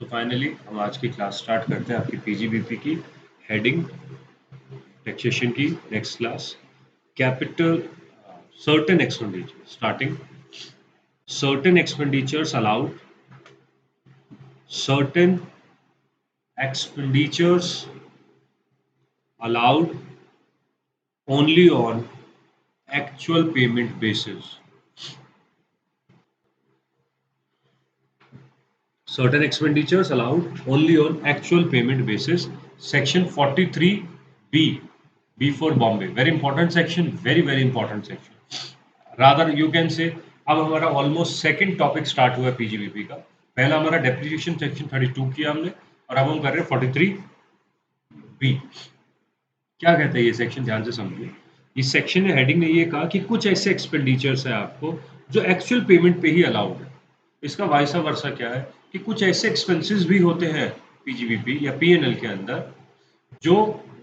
तो फाइनली हम आज की क्लास स्टार्ट करते हैं आपकी पीजीबीपी की हेडिंग टैक्सेशन की next class capital certain expenditure starting certain expenditures allowed certain expenditures allowed only on actual payment basis. Certain expenditures allowed only on actual payment basis. Section 43B. B for Bombay. Very important section. Very important section. Rather you can say अब हमारा almost second topic start हुआ है PGBP का. पहला हमारा depreciation section 32 किया हमने और अब हम कर रहे हैं 43B. क्या कहता है ये सेक्शन, ध्यान से समझिए. इस सेक्शन में हेडिंग ने ये कहा कि कुछ ऐसे एक्सपेंडिचर्स है आपको जो एक्चुअल पेमेंट पे ही अलाउड है. इसका वाइसा वर्सा क्या है कि कुछ ऐसे एक्सपेंसेस भी होते हैं पीजीबीपी या पीएनएल के अंदर जो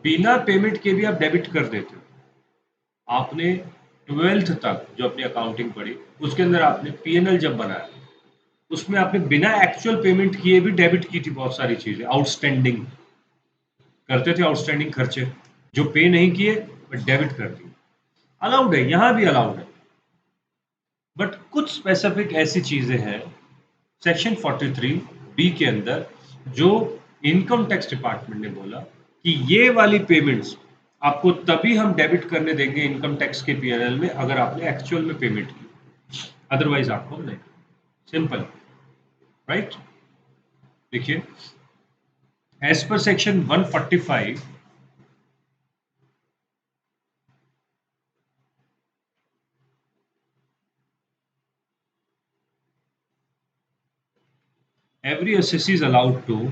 बिना पेमेंट के भी आप डेबिट कर देते हो. आपने 12th तक जो अपनी अकाउंटिंग पढ़ी उसके अंदर आपने पीएनएल जब बनाया उसमें आपने बिना एक्चुअल पेमेंट किए भी डेबिट की थी बहुत सारी चीजें. आउटस्टैंडिंग करते थे, आउटस्टैंडिंग खर्चे जो पे नहीं किए बट डेबिट कर दिए. अलाउड है, यहां भी अलाउड है. बट कुछ स्पेसिफिक ऐसी चीजें हैं सेक्शन 43B के अंदर जो इनकम टैक्स डिपार्टमेंट ने बोला कि ये वाली पेमेंट्स आपको तभी हम डेबिट करने देंगे इनकम टैक्स के पीएनएल में अगर आपने एक्चुअल में पेमेंट की, अदरवाइज आपको नहीं. Simple, right. देखिए, as per section 145 every assessee is allowed to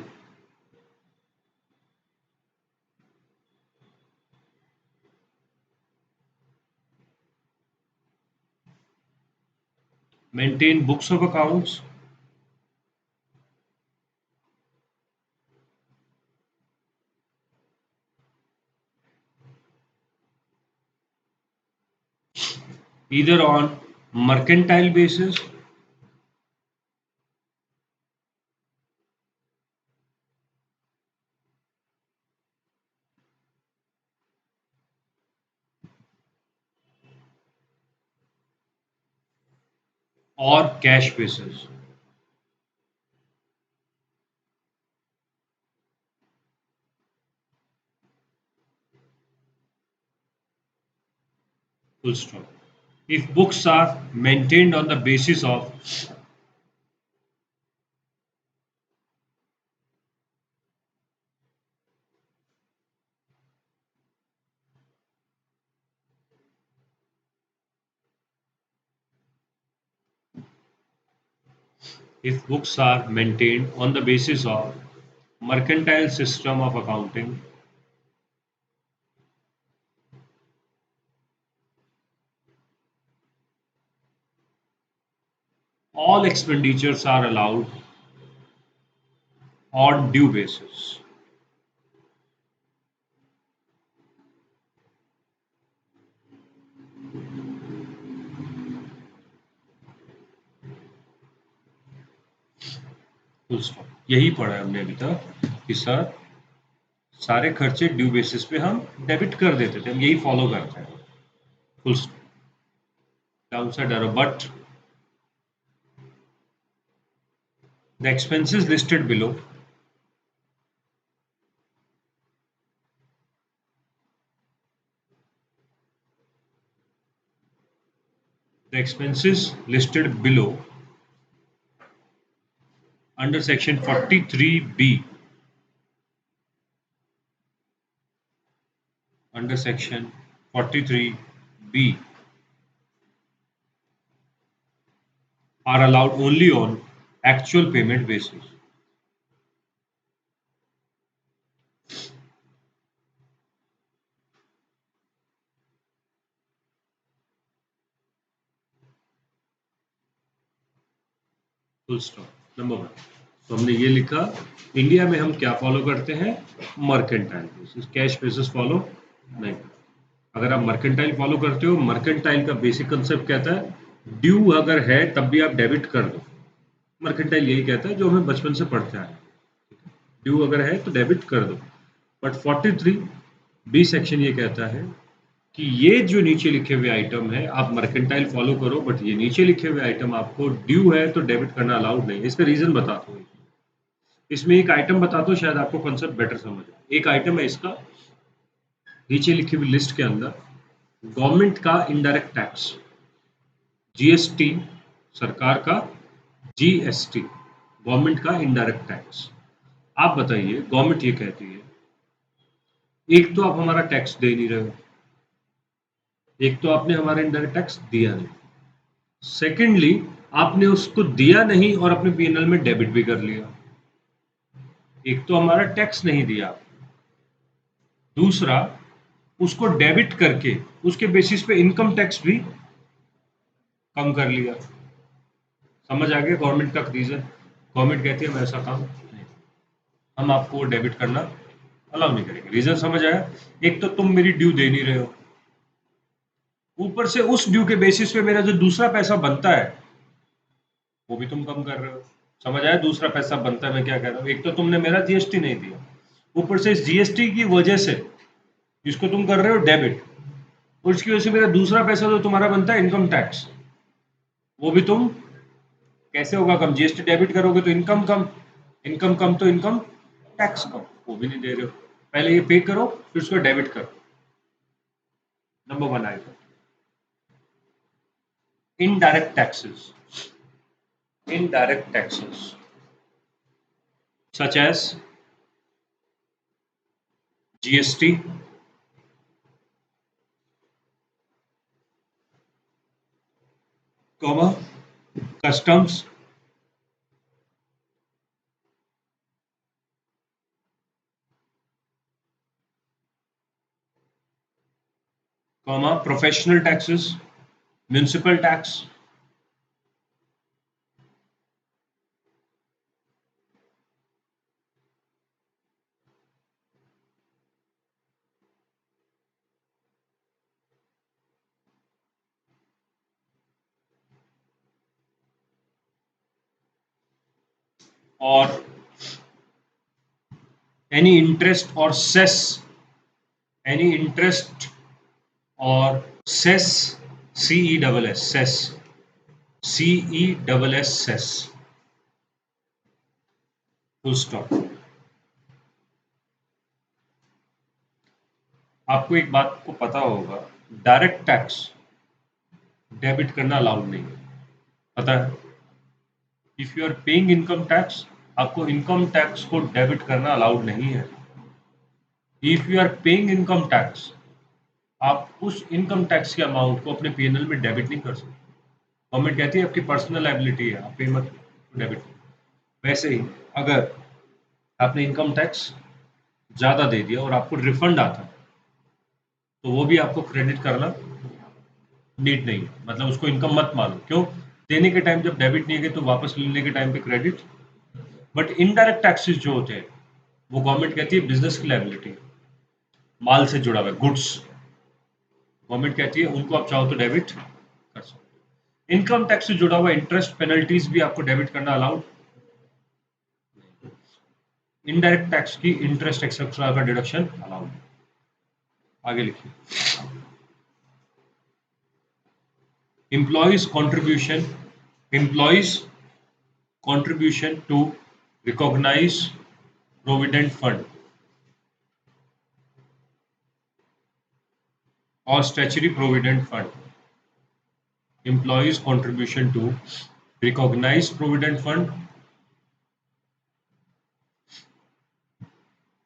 maintain books of accounts, either on mercantile basis or cash basis. Full stop. If books are maintained on the basis of mercantile system of accounting, all expenditures are allowed on due basis. Full stop. यही पढ़ा है हमने अभी तक कि sir सारे खर्चे due basis पे हम डेबिट कर देते थे, हम यही फॉलो करते हैं. Full stop. Downside arrow, but the expenses listed below under section 43B are allowed only on actual payment basis. Full stop. Number 1. तो हमने ये लिखा, इंडिया में हम क्या फॉलो करते हैं, mercantile basis. Cash basis follow नहीं. अगर आप मर्केंटाइल फॉलो करते हो, मर्केंटाइल का बेसिक कंसेप्ट कहता है ड्यू अगर है तब भी आप डेबिट कर दो. मर्केंटाइल यही कहता है जो हमें बचपन से पढ़ते आए. ड्यू अगर है तो डेबिट कर दो। बट 43 बी सेक्शन ये कहता है कि ये जो नीचे लिखे हुए आइटम है आप मर्केंटाइल फॉलो करो, बट ये नीचे लिखे हुए आइटम आपको ड्यू है तो डेबिट करना अलाउड नहीं है। इसका रीजन बताता हूँ। इसमें एक आइटम बताता हूँ, शायद आपको कॉन्सेप्ट बेटर समझ आए। एक आइटम है इसका, नीचे लिखी हुई लिस्ट के अंदर गवर्नमेंट का इनडायरेक्ट टैक्स, जीएसटी, सरकार का जीएसटी, गवर्नमेंट का इनडायरेक्ट टैक्स। आप बताइए, गवर्नमेंट ये कहती है एक तो आप हमारा टैक्स दे नहीं रहे हो, एक तो आपने हमारा इनडायरेक्ट टैक्स दिया नहीं, सेकेंडली आपने उसको दिया नहीं और अपने पीएनएल में डेबिट भी कर लिया। एक तो हमारा टैक्स नहीं दिया, दूसरा उसको डेबिट करके उसके बेसिस पे इनकम टैक्स भी कम कर लिया। समझ आ गया गवर्नमेंट का रीजन? गवर्नमेंट कहती है हम ऐसा काम नहीं, हम आपको डेबिट करना अलाउ नहीं करेंगे। रीजन समझ आया? एक तो तुम मेरी ड्यू दे नहीं रहे हो, ऊपर से उस ड्यू के बेसिस पे मेरा जो दूसरा पैसा बनता है वो भी तुम कम कर रहे हो। समझ आया? दूसरा पैसा बनता है, मैं क्या कह रहा हूँ, एक तो तुमने मेरा जीएसटी नहीं दिया, ऊपर से इस जीएसटी की वजह से इसको तुम कर रहे हो डेबिट, और इसकी वजह से मेरा दूसरा पैसा जो तुम्हारा बनता है इनकम टैक्स, वो भी तुम, कैसे होगा कम? जीएसटी डेबिट करोगे तो इनकम कम, इनकम कम तो इनकम टैक्स कम, वो भी नहीं दे रहे हो। पहले ये पे करो फिर उसको डेबिट करो। नंबर वन आएगा indirect taxes. Indirect taxes such as GST, comma, customs, comma, professional taxes, municipal tax, और any interest or cess, any interest or cess, CESS, cess, CESS, cess, full stop। आपको एक बात को पता होगा, direct tax debit करना allowed नहीं है, पता है? If you are paying income tax, आपको इनकम टैक्स को डेबिट करना अलाउड नहीं है। If you are paying income tax, आप उस इनकम टैक्स के अमाउंट को अपने पीएनएल में डेबिट नहीं कर सकते। गवर्नमेंट कहती है आपकी पर्सनल लायबिलिटी है, आप पे मत डेबिट। वैसे ही अगर आपने इनकम टैक्स ज़्यादा दे दिया और आपको रिफंड आता है तो वो भी आपको क्रेडिट करना नीड नहीं है, मतलब उसको इनकम मत मानो। क्यों? देने के टाइम जब डेबिट नहीं गए तो वापस लेने के टाइम पे क्रेडिट। बट इनडायरेक्ट टैक्सेस जो होते हैं वो गवर्नमेंट कहती है बिजनेस की लायबिलिटी, माल से जुड़ा हुआ है, गुड्स, गवर्नमेंट कहती है उनको आप चाहो तो डेबिट कर सकते हो। इनकम टैक्स से जुड़ा हुआ इंटरेस्ट पेनल्टीज भी आपको डेबिट करना अलाउड। इनडायरेक्ट टैक्स की इंटरेस्ट एक्सेट्रा का डिडक्शन अलाउड। आगे लिखिए, employees contribution, employees contribution to recognize provident fund or statutory provident fund, employees contribution to recognize provident fund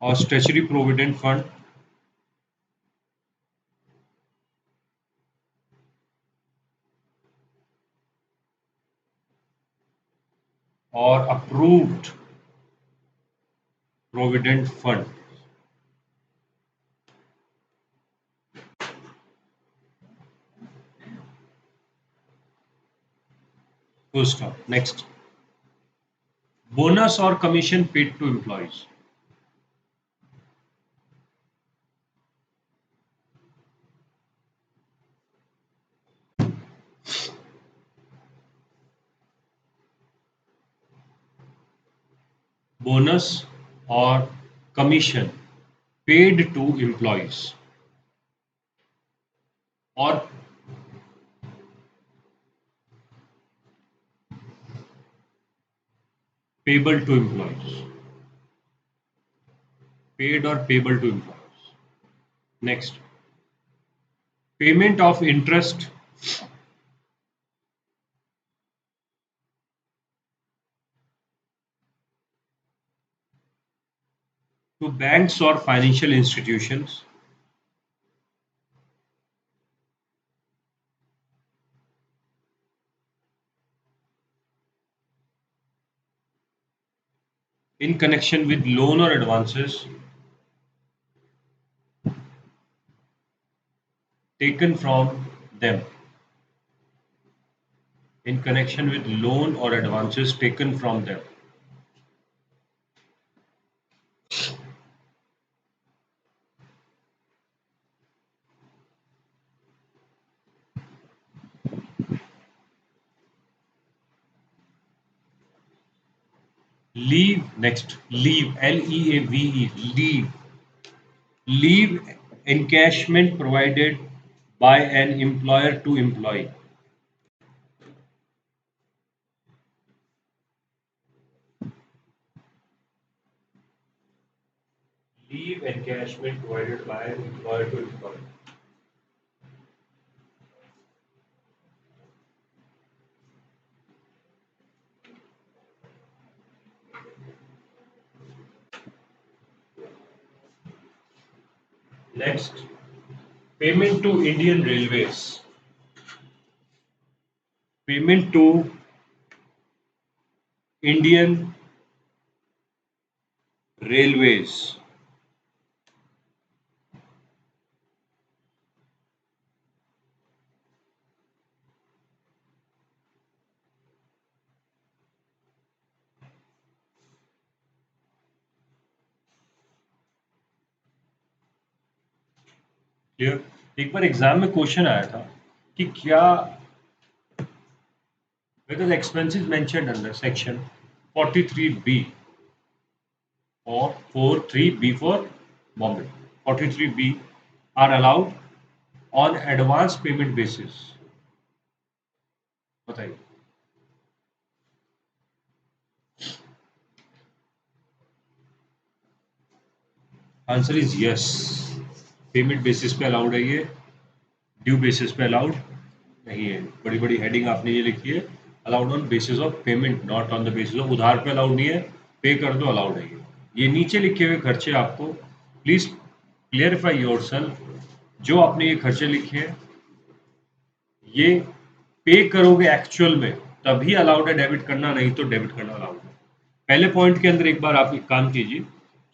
or statutory provident fund or approved provident fund। Full stop। Next, bonus or commission paid to employees। bonus or commission paid to employees or payable to employees. Paid or payable to employees. Next, payment of interest to banks or financial institutions in connection with loan or advances taken from them. In connection with loan or advances taken from them. Leave, next, leave, Leave, leave encashment provided by an employer to employee. Leave encashment provided by an employer to employee. Next, payment to Indian Railways. Payment to Indian Railways. Clear? एक बार exam में question आया था कि क्या because expenses mentioned under section 43B or 43B for Bombay. 43B are allowed on advance payment basis. बताइए. Answer is yes. Payment basis पे allowed है ये, ड्यू बेसिस पे अलाउड नहीं है. बड़ी बड़ी हेडिंग आपने ये लिखी है, allowed on basis of payment, not on the basis of उधार पे अलाउड नहीं है, पे कर दो अलाउड है ये नीचे लिखे हुए खर्चे आपको प्लीज क्लियरिफाई योरसेल्फ. जो आपने ये खर्चे लिखे हैं ये पे करोगे एक्चुअल में तभी अलाउड है डेबिट करना, नहीं तो डेबिट करना अलाउड है. पहले पॉइंट के अंदर एक बार आप एक काम कीजिए,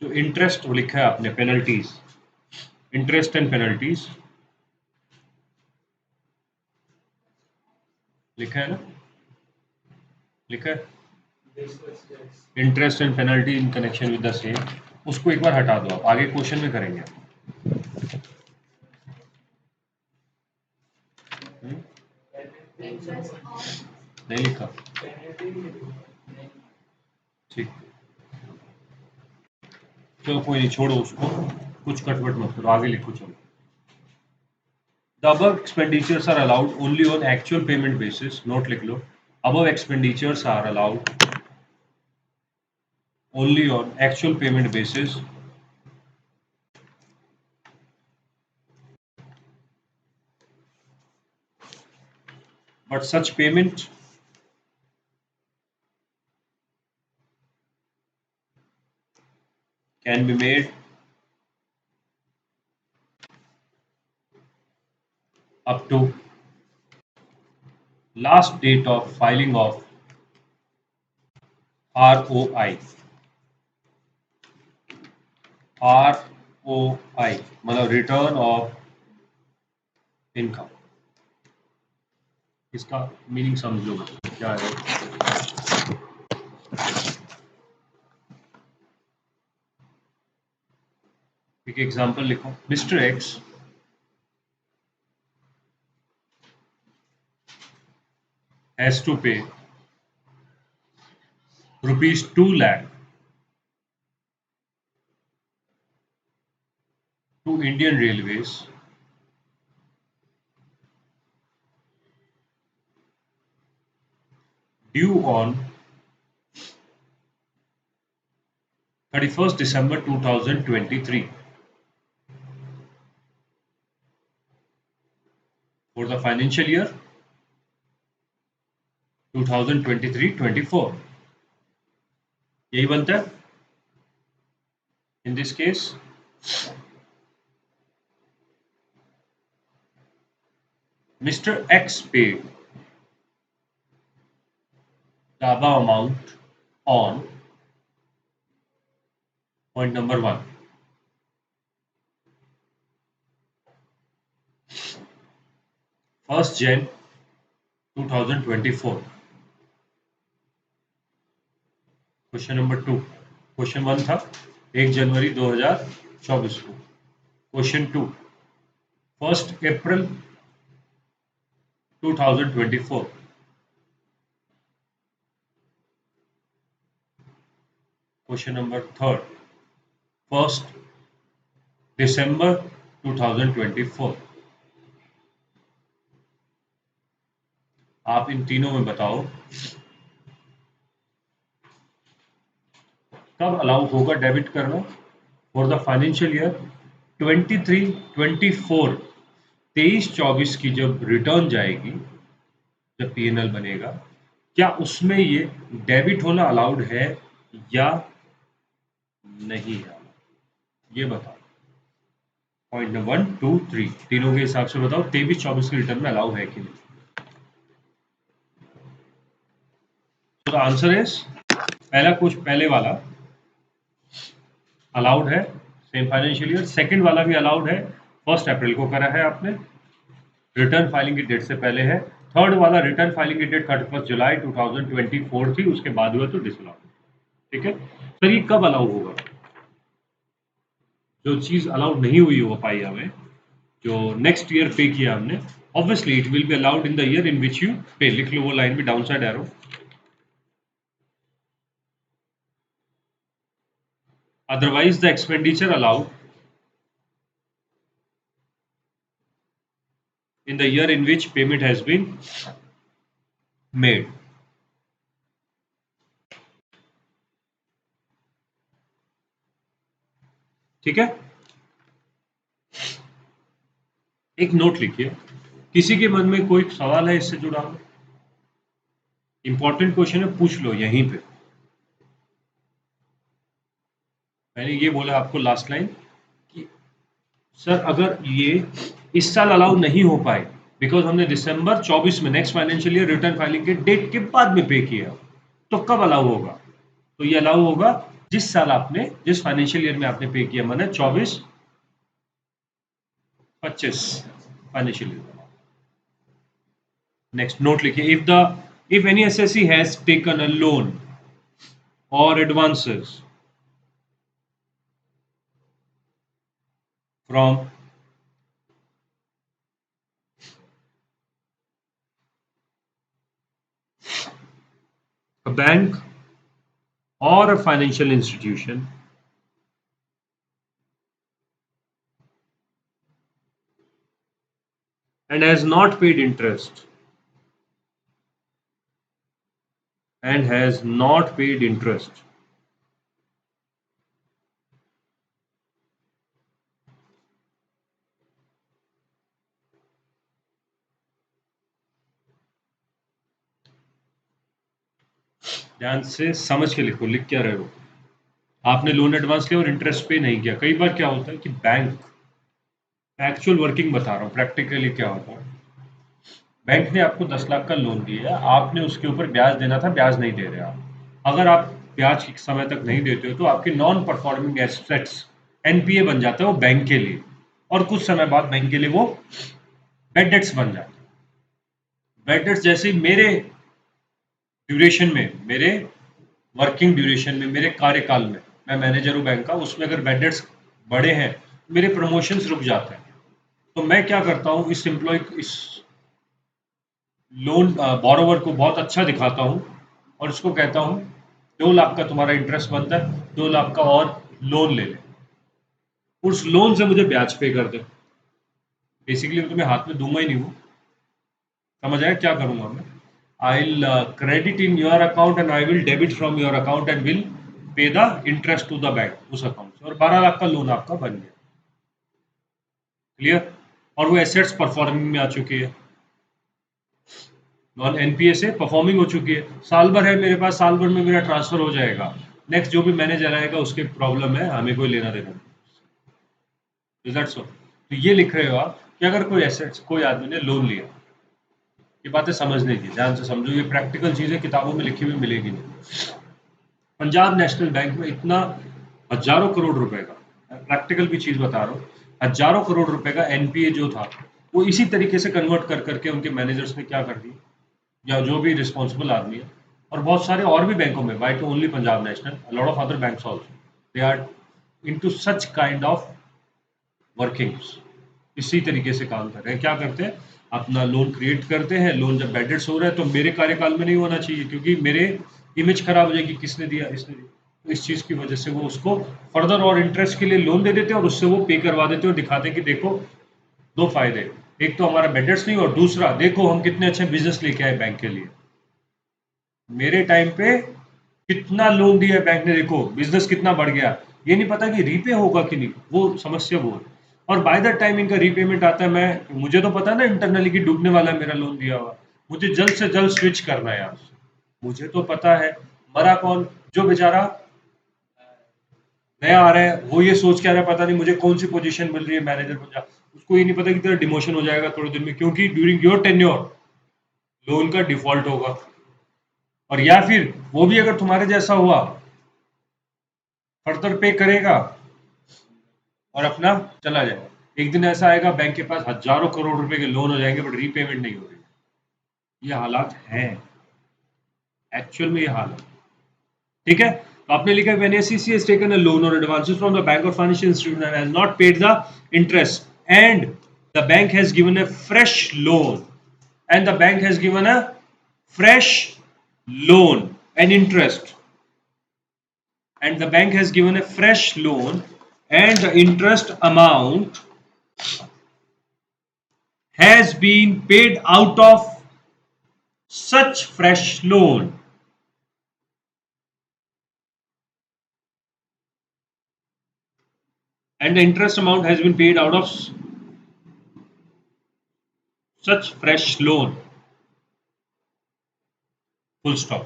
जो इंटरेस्ट लिखा है आपने, पेनल्टीज, इंटरेस्ट एंड पेनल्टीज लिखा है ना, लिखा है interest and penalty in connection with the same, उसको एक बार हटा दो. आप आगे क्वेश्चन में करेंगे. नहीं लिखा, ठीक, चलो कोई नहीं, छोड़ो उसको, कुछ कटवट मत करो, आगे लिखो. चलो, the above expenditures are allowed only on actual payment basis. Note लिख लो, above expenditures are allowed only on actual payment basis but such payment can be made up to last date of filing of ROI. ROI मतलब return of income. इसका meaning समझ लो क्या है. एक example लिखो. Mister x has to pay rupees 2 lakh to Indian Railways due on 31st December 2023 for the financial year 2023-24. यही बनता है. In this case, Mr. X paid the above amount on point number 1. First Jan 2024. Question number 2. Question 1 था 1 जनवरी 2024 को. Question 2 1 अप्रैल 2024. Question number 3 1 दिसंबर 2024. आप इन तीनों में बताओ कब अलाउ होगा डेबिट करना फॉर द फाइनेंशियल ईयर 23-24. 23-24 की जब रिटर्न जाएगी, जब पीएनएल बनेगा, क्या उसमें ये डेबिट होना अलाउड है या नहीं है, ये बताओ. पॉइंट नंबर 1, 2, 3 तीनों के हिसाब से बताओ 23-24 की रिटर्न में अलाउ है कि नहीं. तो द आंसर इज पहले वाला अलाउड है सेम फाइनेंशियल ईयर. सेकंड वाला भी अलाउड है, 1 अप्रैल को करा है आपने, रिटर्न फाइलिंग की डेट से पहले है. थर्ड वाला रिटर्न फाइलिंग की डेट 31 जुलाई 2024 थी, उसके बाद हुआ तो डिसअलाउ. ठीक है सर, ये कब अलाउ होगा? जो चीज अलाउड नहीं हुई हो पाई हमें, जो नेक्स्ट ईयर पे किया हमने, obviously it will be allowed in the year in which you पे. लिख लो वो लाइन में down side arrow. Otherwise, the expenditure allowed in the year in which payment has been made. ठीक है, एक नोट लिखिए. किसी के मन में कोई सवाल है इससे जुड़ा हुआ? इंपॉर्टेंट क्वेश्चन है, पूछ लो यहीं पे. मैंने ये बोला आपको लास्ट लाइन कि सर अगर ये इस साल अलाउ नहीं हो पाए बिकॉज हमने दिसंबर 24 में next financial year return filing के डेट के बाद में पे किया, तो कब अलाउ होगा? तो ये अलाउ होगा जिस साल आपने, जिस फाइनेंशियल ईयर में आपने पे किया, माने 24-25 फाइनेंशियल ईयर. नेक्स्ट नोट लिखिए. If any assessee has taken a loan और advances from a bank or a financial institution and has not paid interest ध्यान से समझ के लिखो. लिख क्या रहे हो? आपने लोन एडवांस लिया और इंटरेस्ट पे नहीं किया. कई बार क्या होता है कि बैंक, एक्चुअल वर्किंग बता रहा हूँ, प्रैक्टिकली क्या होता है, बैंक ने आपको 10 लाख का लोन दिया है, आपने उसके ऊपर ब्याज देना था, ब्याज नहीं दे रहे आप. अगर आप ब्याज के समय तक नहीं देते हो तो आपके नॉन परफॉर्मिंग एसेट्स एनपीए बन जाता है वो बैंक के लिए, और कुछ समय बाद बैंक के लिए वो बैड डेट्स बन जाता है. बैड डेट्स जैसे मेरे ड्यूरेशन में, मेरे वर्किंग ड्यूरेशन में, मेरे कार्यकाल में, मैं मैनेजर हूँ बैंक का, उसमें अगर बैड डेट्स बड़े हैं, मेरे प्रमोशंस रुक जाते हैं. तो मैं क्या करता हूँ, इस एम्प्लॉय, इस लोन बोरोवर को बहुत अच्छा दिखाता हूँ और उसको कहता हूँ 2 लाख का तुम्हारा इंटरेस्ट बनता है, 2 लाख का और लोन ले ले. उस लोन से मुझे ब्याज पे कर दे। बेसिकली मैं तुम्हें हाथ में दूंगा ही नहीं वो। समझ आया क्या करूंगा मैं? I will credit in your account and I will debit from your account and will pay the interest to the bank उस अकाउंट से, और 12 लाख का लोन आपका बन गया। क्लियर? और वो एसेट्स परफॉर्मिंग में आ चुकी है, नॉन एनपीए से परफॉर्मिंग हो चुकी है। साल भर है मेरे पास, साल भर में मेरा ट्रांसफर हो जाएगा। नेक्स्ट जो भी मैनेजर आएगा उसके प्रॉब्लम है, हमें कोई लेना देना नहीं। Is that so? तो ये लिख रहे हो आप कि अगर कोई एसेट्स, कोई आदमी ने लोन लिया, ये बातें समझने की, ध्यान से समझो, ये प्रैक्टिकल चीजें किताबों में लिखी हुई मिलेगी नहीं। पंजाब नेशनल बैंक में इतना हजारों करोड़ रुपए का, प्रैक्टिकल भी चीज बता रहा हूँ, हजारों करोड़ रुपए का एनपीए जो था, वो इसी तरीके से कन्वर्ट कर करके उनके मैनेजर्स ने क्या कर दिया, या जो भी रिस्पॉन्सिबल आदमी है, और बहुत सारे और भी बैंकों में, by to only Punjab national, lot of other banks also, they are into such kind of workings. इसी तरीके से काम कर रहे हैं। क्या करते हैं? अपना लोन क्रिएट करते हैं, लोन जब बैडेट्स हो रहा है तो मेरे कार्यकाल में नहीं होना चाहिए, क्योंकि मेरे इमेज खराब हो जाएगी, किसने दिया, इसने दिया। तो इस चीज की वजह से वो उसको फर्दर और इंटरेस्ट के लिए लोन दे देते हैं, और उससे वो पे करवा देते हैं, और दिखाते हैं कि देखो दो फायदे, एक तो हमारा बैडेट्स नहीं, और दूसरा देखो हम कितने अच्छे बिजनेस लेके आए बैंक के लिए। मेरे टाइम पे कितना लोन दिया बैंक ने, देखो बिजनेस कितना बढ़ गया। ये नहीं पता कि रीपे होगा कि नहीं, वो समस्या वो है। और बाय द टाइम इनका रीपेमेंट आता है, मैं मुझे तो पता है ना इंटरनली कि डूबने वाला है मेरा लोन दिया हुआ, मुझे जल्द से जल्द स्विच करना है यहाँ से। मुझे तो पता है, मरा कौन? जो बेचारा नया आ रहा है, वो ये सोच के आ रहा है पता नहीं मुझे कौन सी पोजीशन मिल रही है, मैनेजर बन जा। उसको ये नहीं पता कि तेरा डिमोशन हो जाएगा थोड़े दिन में, क्योंकि ड्यूरिंग योर टेन्योर लोन का डिफॉल्ट होगा। और या फिर वो भी अगर तुम्हारे जैसा हुआ, फर्दर पे करेगा और अपना चला जाएगा। एक दिन ऐसा आएगा बैंक के पास हजारों करोड़ रुपए के लोन हो जाएंगे, बट रीपेमेंट नहीं हो रही। ये हालात हैं, एक्चुअल में ये हाल है। ठीक है? तो आपने लिखा when ACC has taken a loan और एडवांसेस फ्रॉम द बैंक और financial institution and has not paid the interest, and the bank has given a fresh loan, and the bank has given a fresh loan and interest, and the bank has given a fresh loan and the interest amount has been paid out of such fresh loan, and the interest amount has been paid out of such fresh loan, full stop।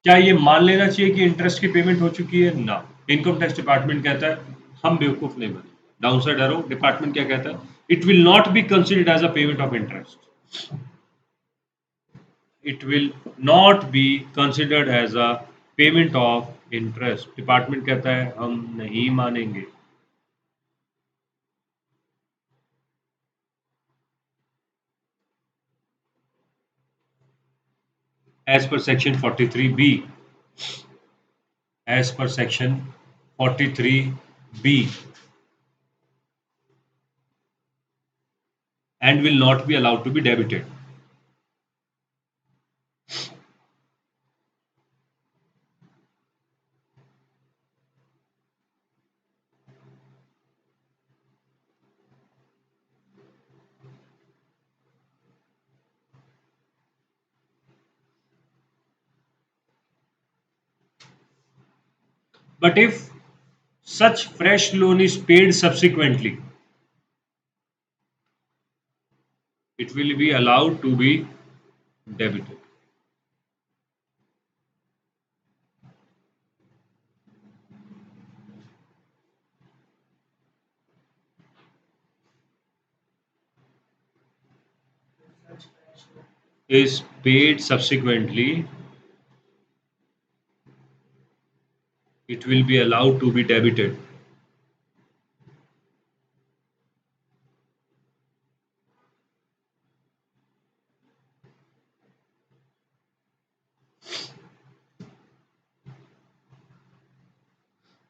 क्या ये मान लेना चाहिए कि interest की payment हो चुकी है? ना। इनकम टैक्स डिपार्टमेंट कहता है हम बेवकूफ नहीं बने। डाउन साइड एरो डिपार्टमेंट क्या कहता है? It will not be considered as a payment of interest. It will not be considered as a payment of interest। Department कहता है हम नहीं मानेंगे। As per section 43B, as per section 43B, and will not be allowed to be debited। But if such fresh loan is paid subsequently, it will be allowed to be debited। Is paid subsequently, it will be allowed to be debited।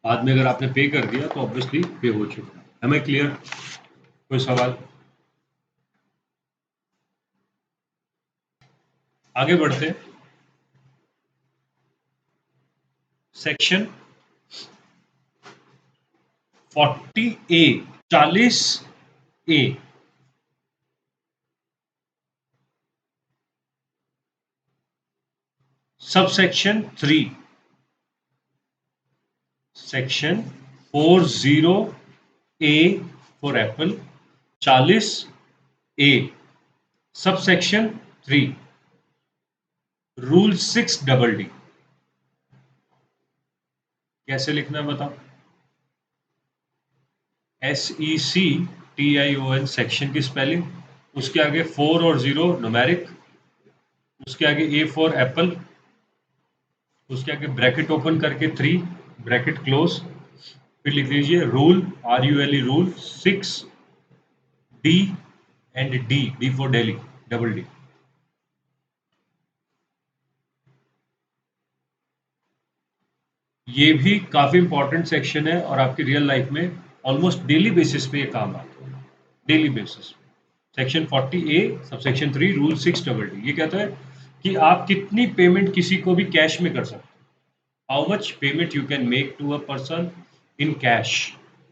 बाद में अगर आपने पे कर दिया तो obviously पे हो चुका है। हमें क्लियर? कोई सवाल? आगे बढ़ते। Section 40A 40A subsection 3 section 40A for Apple 40A subsection 3 rule 6DD कैसे लिखना है बताओ। SECTION सेक्शन की स्पेलिंग, उसके आगे 4 और 0 न्यूमेरिक, उसके आगे A फॉर एप्पल, उसके आगे ब्रैकेट ओपन करके 3 ब्रैकेट क्लोज, फिर लिख लीजिए rule RULE rule 6D and D for daily double D। ये भी काफी इंपॉर्टेंट सेक्शन है और आपकी रियल लाइफ में ऑलमोस्ट डेली बेसिस पे ये काम आता है, daily basis. Section 40A subsection 3 rule 6DD ये कहता है कि आप कितनी पेमेंट किसी को भी कैश में कर सकते हैं। How much payment you can make to a person in cash.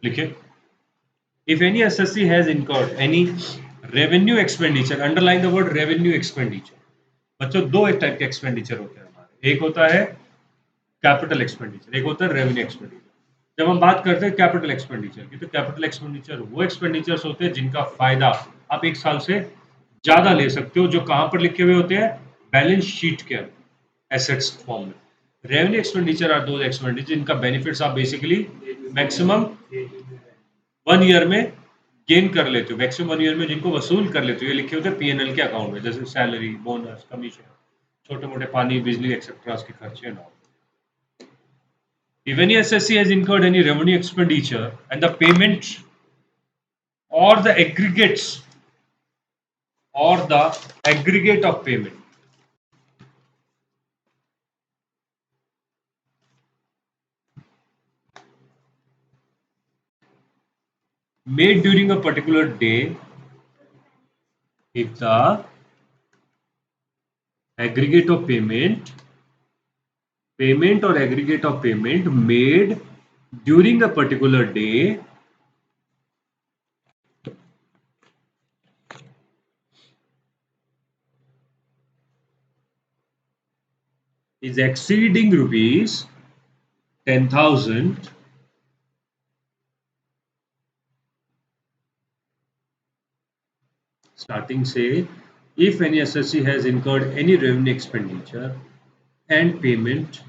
लिखे if any assessee has incurred any revenue expenditure, underline the word revenue expenditure. बच्चों दो एक टाइप के एक्सपेंडिचर होते हैं हमारे, एक होता है कैपिटल एक्सपेंडिचर, एक होता है रेवेन्यू एक्सपेंडिचर। जब हम बात करते हैं कैपिटल एक्सपेंडिचर की, तो कैपिटल एक्सपेंडिचर वो एक्सपेंडिचर्स होते हैं जिनका फायदा आप एक साल से ज्यादा ले सकते हो, जो कहां पर लिखे हुए होते हैं, बैलेंस शीट के अंदर एसेट्स फॉर्म में। रेवेन्यू एक्सपेंडिचर आर दो एक्सपेंडिचर जिनका बेनिफिट्स आप बेसिकली मैक्सिमम 1 ईयर में गेन कर लेते हो, मैक्सिमम 1 ईयर में जिनको वसूल कर लेते हो। ये लिखे होते हैं पीएनएल के अकाउंट में, जैसे सैलरी, बोनस, कमीशन, छोटे मोटे पानी बिजली एक्सेट्रा के खर्चे ना। If any SSC has incurred any revenue expenditure and the payment or the aggregate of payment made during a particular day, if the aggregate of payment or aggregate of payment made during a particular day is exceeding rupees 10,000, starting say, if any SSC has incurred any revenue expenditure and payment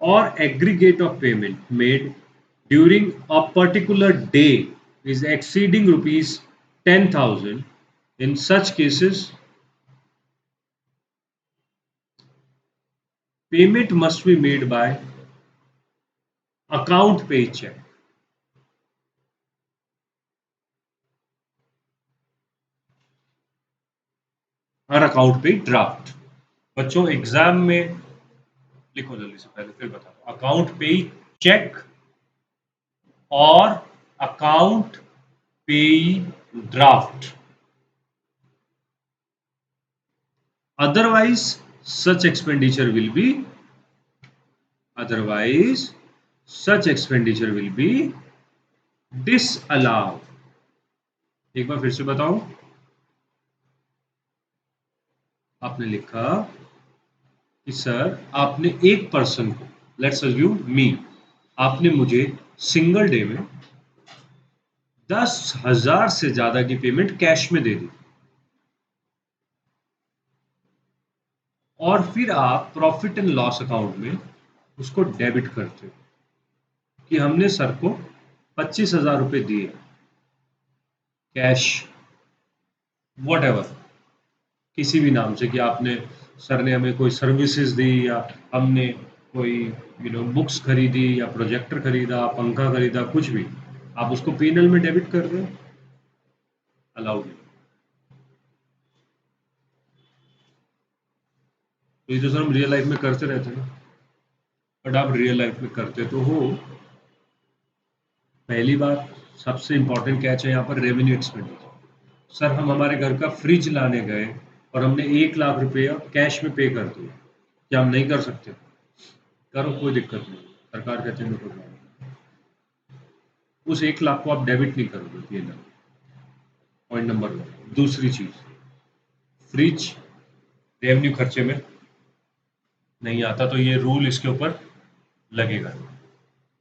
or aggregate of payment made during a particular day is exceeding rupees 10,000, in such cases payment must be made by account pay check और account पे draft. बच्चों exam में लिखो जल्दी से, पहले फिर बता दो, अकाउंट पे चेक और अकाउंट पे draft. otherwise such expenditure will be disallowed। एक बार फिर से बताओ, आपने लिखा कि सर आपने एक पर्सन को, लेट्स अज्यूम मी, आपने मुझे सिंगल डे में 10,000 से ज्यादा की पेमेंट कैश में दे दी और फिर आप प्रॉफिट एंड लॉस अकाउंट में उसको डेबिट करते हो कि हमने सर को 25,000 रुपए दिए कैश, वट एवर, किसी भी नाम से, कि आपने, सर ने हमें कोई सर्विसेज दी या हमने कोई बुक्स खरीदी या प्रोजेक्टर खरीदा, पंखा खरीदा, कुछ भी, आप उसको पीएनएल में डेबिट कर रहे हो, अलाउड नहीं। तो ये तो सर हम रियल लाइफ में करते रहते हैं, बट आप रियल लाइफ में करते तो हो। पहली बात, सबसे इंपॉर्टेंट कैच है यहाँ पर रेवेन्यू एक्सपेंडिचर। सर हम हमारे घर का फ्रिज लाने गए और हमने 1,00,000 रुपया कैश में पे कर दिया, क्या हम नहीं कर सकते? करो, कोई दिक्कत नहीं, सरकार कहते हैं उस 1 लाख को आप डेबिट नहीं करोगे पीएनएल। Point number 1। दूसरी चीज, फ्रिज रेवेन्यू खर्चे में नहीं आता, तो ये रूल इसके ऊपर लगेगा।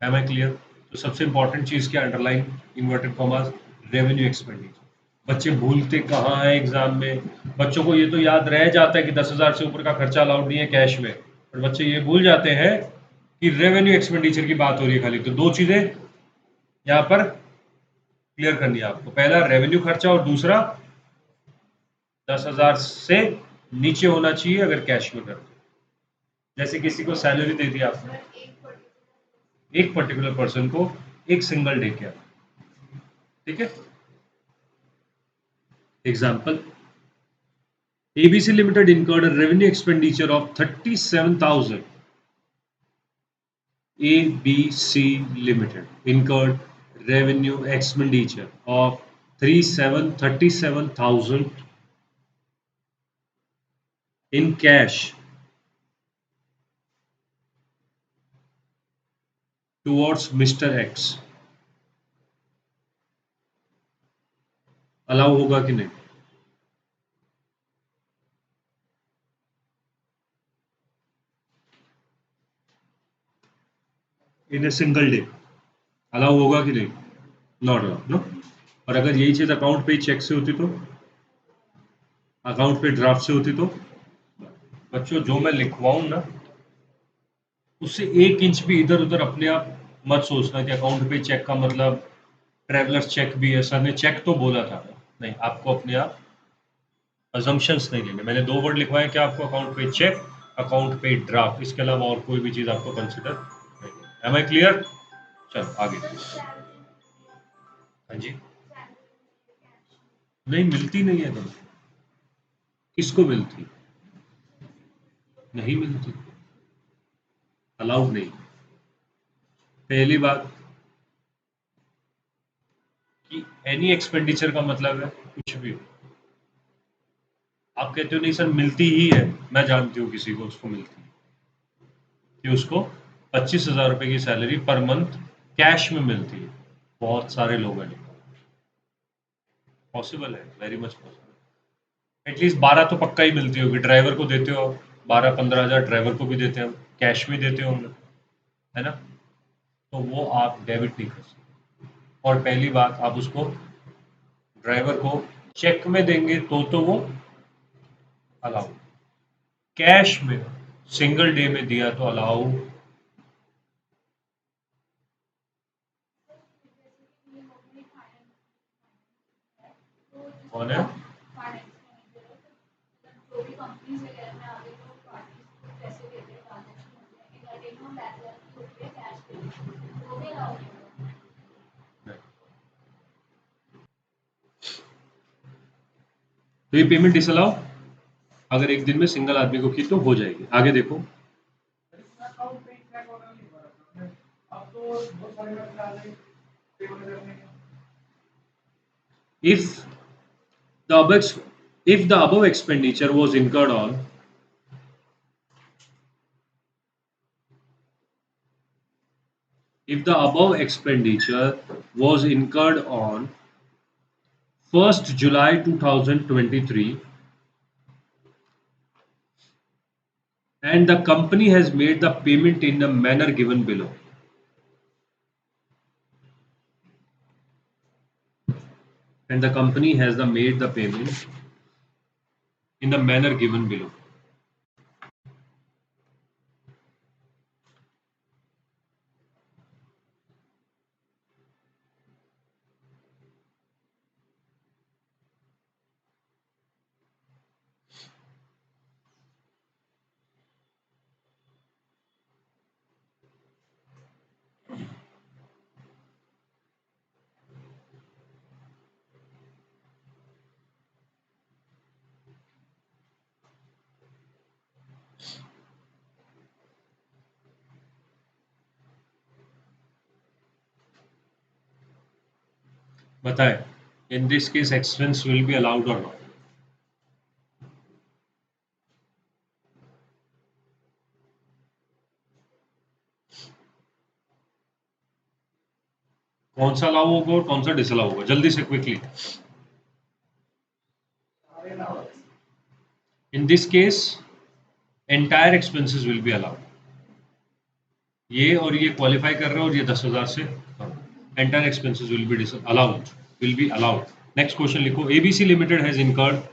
Am I clear? तो सबसे इंपॉर्टेंट चीज क्या, underline inverted commas revenue expenditure. बच्चे भूलते कहाँ है एग्जाम में, बच्चों को ये तो याद रह जाता है कि 10,000 से ऊपर का खर्चा अलाउड नहीं है कैश में, पर बच्चे ये भूल जाते हैं कि रेवेन्यू एक्सपेंडिचर की बात हो रही है खाली। तो दो चीजें यहाँ पर क्लियर करनी है आपको, पहला रेवेन्यू खर्चा और दूसरा 10,000 से नीचे होना चाहिए अगर कैश में करते। जैसे किसी को सैलरी दे दी आपने, एक पर्टिकुलर पर्सन को एक सिंगल डे के, ठीक है। Example, ABC Limited incurred a revenue expenditure of 37,000. ABC Limited incurred revenue expenditure of 37,000 in cash towards Mr. X. Allow होगा कि नहीं? In a single day allow होगा कि नहीं? Not allow, no. और अगर यही चीज अकाउंट पे चेक से होती तो, अकाउंट पे ड्राफ्ट से होती तो, बच्चों जो मैं लिखवाऊं ना उससे 1 इंच भी इधर उधर अपने आप मत सोचना कि अकाउंट पे चेक का मतलब ट्रेवलर्स चेक भी है। सर ने चेक तो बोला था, नहीं, आपको अपने आप अजम्पशंस नहीं लेने। मैंने 2 वर्ड लिखवाए क्या आपको, अकाउंट पे चेक, अकाउंट पे ड्राफ्ट, इसके अलावा और कोई भी चीज आपको कंसिडर नहीं। Am I clear? चलो आगे। हाँ जी, नहीं मिलती नहीं है तो किसको मिलती? नहीं मिलती, अलाउड नहीं। पहली बात कि एनी एक्सपेंडिचर का मतलब है कुछ भी हो। आप कहते हो नहीं सर मिलती ही है, मैं जानती हूँ किसी को उसको मिलती है, कि उसको 25,000 रुपए की सैलरी पर मंथ कैश में मिलती है। बहुत सारे लोग हैं, पॉसिबल है, वेरी मच पॉसिबल। एटलीस्ट 12 तो पक्का ही मिलती होगी, ड्राइवर को देते हो 12-15 हज़ार, ड्राइवर को भी देते हैं, कैश में देते होंगे, है ना? तो वो आप डेबिट नहीं कर सकते। और पहली बात, आप उसको ड्राइवर को चेक में देंगे तो वो अलाउ, कैश में सिंगल डे में दिया तो अलाउ। कौन है? तो ये पेमेंट डिसअलाउ अगर एक दिन में सिंगल आदमी को की तो हो जाएगी। आगे देखो, if the above if the above expenditure was incurred on if the above expenditure was incurred on 1st July 2023 and the company has made the payment in the manner given below, and the company has made the payment in the manner given below. बताएं, in this case expense will be allowed or not? कौन सा allow होगा और कौन सा disallow होगा, जल्दी से quickly. In this case entire expenses will be allowed. ये और ये क्वालिफाई कर रहे हो और ये 10,000 से entire expenses will be allowed. Next question लिखो, ABC limited has incurred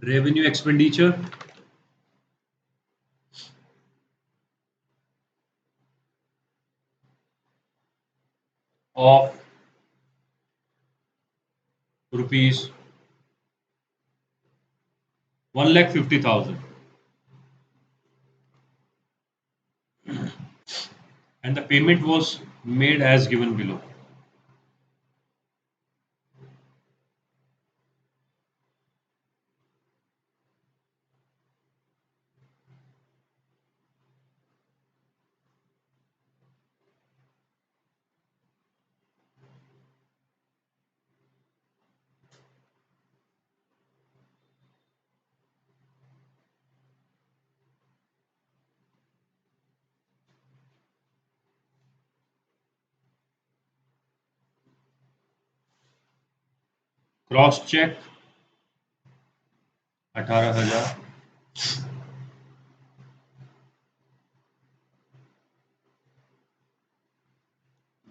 revenue expenditure of rupees 1,50,000 and the payment was made as given below. Cross cheque 18,000,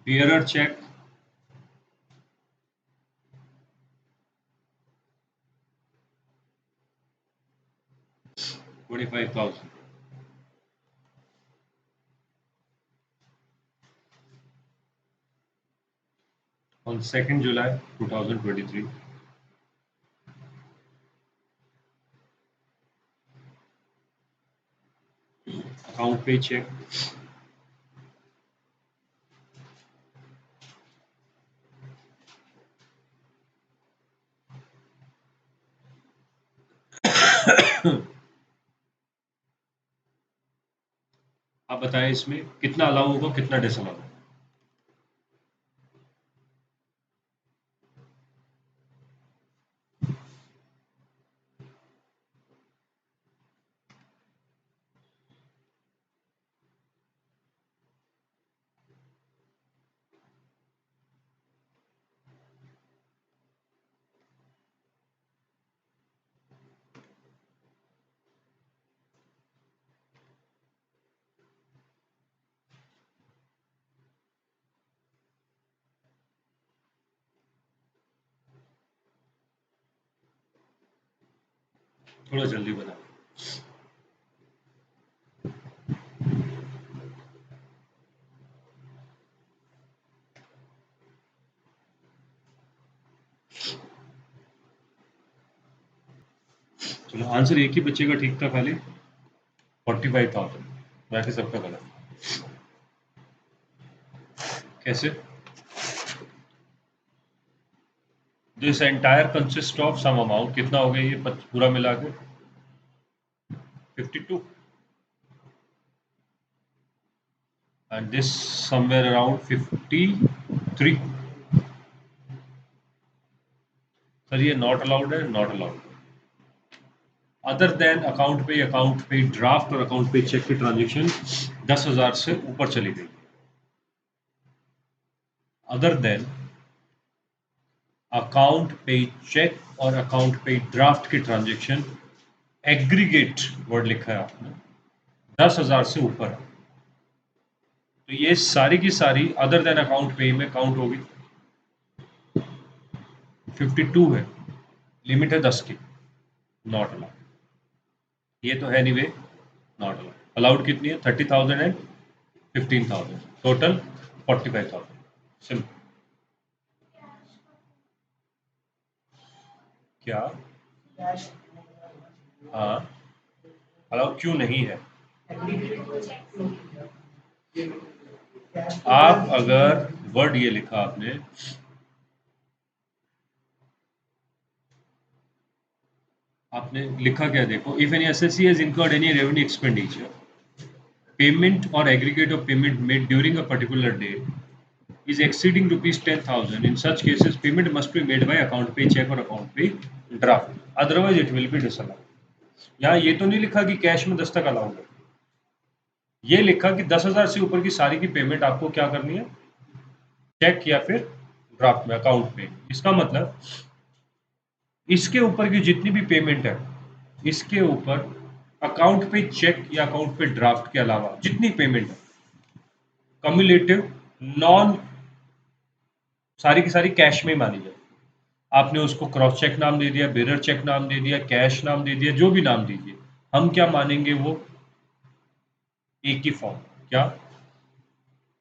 bearer check 25,000. On 2nd July 2023, account pay check आप बताएं इसमें कितना allow होगा कितना disallow होगा। थोड़ा जल्दी बताओ। चलो आंसर एक ही बच्चे का ठीक था खाली 45,000, बाकी सबका गलत। कैसे? This entire consist of some amount, कितना हो गया ये पूरा मिला के 52 and this somewhere around 53. Sir ये नॉट अलाउड है, not allowed. Other than account पे ड्राफ्ट और अकाउंट पे चेक की ट्रांजेक्शन 10,000 से ऊपर चली गई। Other than account pay cheque और अकाउंट पे ड्राफ्ट की ट्रांजेक्शन एग्रीगेट वर्ड लिखा है आपने 10,000 से ऊपर है, तो ये सारी की सारी अदर देन अकाउंट पे में काउंट होगी। 52 है, लिमिट है 10 की, नॉट अलाउड। ये तो है नीवे नॉट अलाउड। अलाउड कितनी है 30,000 एंड 15,000, टोटल 45,000। सिंपल। क्या? हाँ, अलाउड क्यों नहीं है? आप अगर वर्ड ये लिखा आपने लिखा क्या देखो, if any assessee has incurred any revenue expenditure, payment or aggregate of payment made during a particular day is exceeding rupees 10,000. In such cases, payment must be made by account pay check or account pay draft. Otherwise, it will be disallowed. यहाँ ये तो नहीं लिखा कि cash में 10 तक allowed है, ये लिखा कि 10,000 से ऊपर की सारी की पेमेंट आपको क्या करनी है, चेक या फिर ड्राफ्ट में, अकाउंट में। इसका मतलब इसके ऊपर की जितनी भी पेमेंट है, इसके ऊपर अकाउंट पे चेक या अकाउंट पे ड्राफ्ट के अलावा जितनी पेमेंट है, कम्युलेटिव, नॉन, सारी की सारी कैश में मानी जाए। आपने उसको क्रॉस चेक नाम दे दिया, बेरर चेक नाम दे दिया, कैश नाम दे दिया, जो भी नाम दीजिए, हम क्या मानेंगे, वो एक ही फॉर्म, क्या,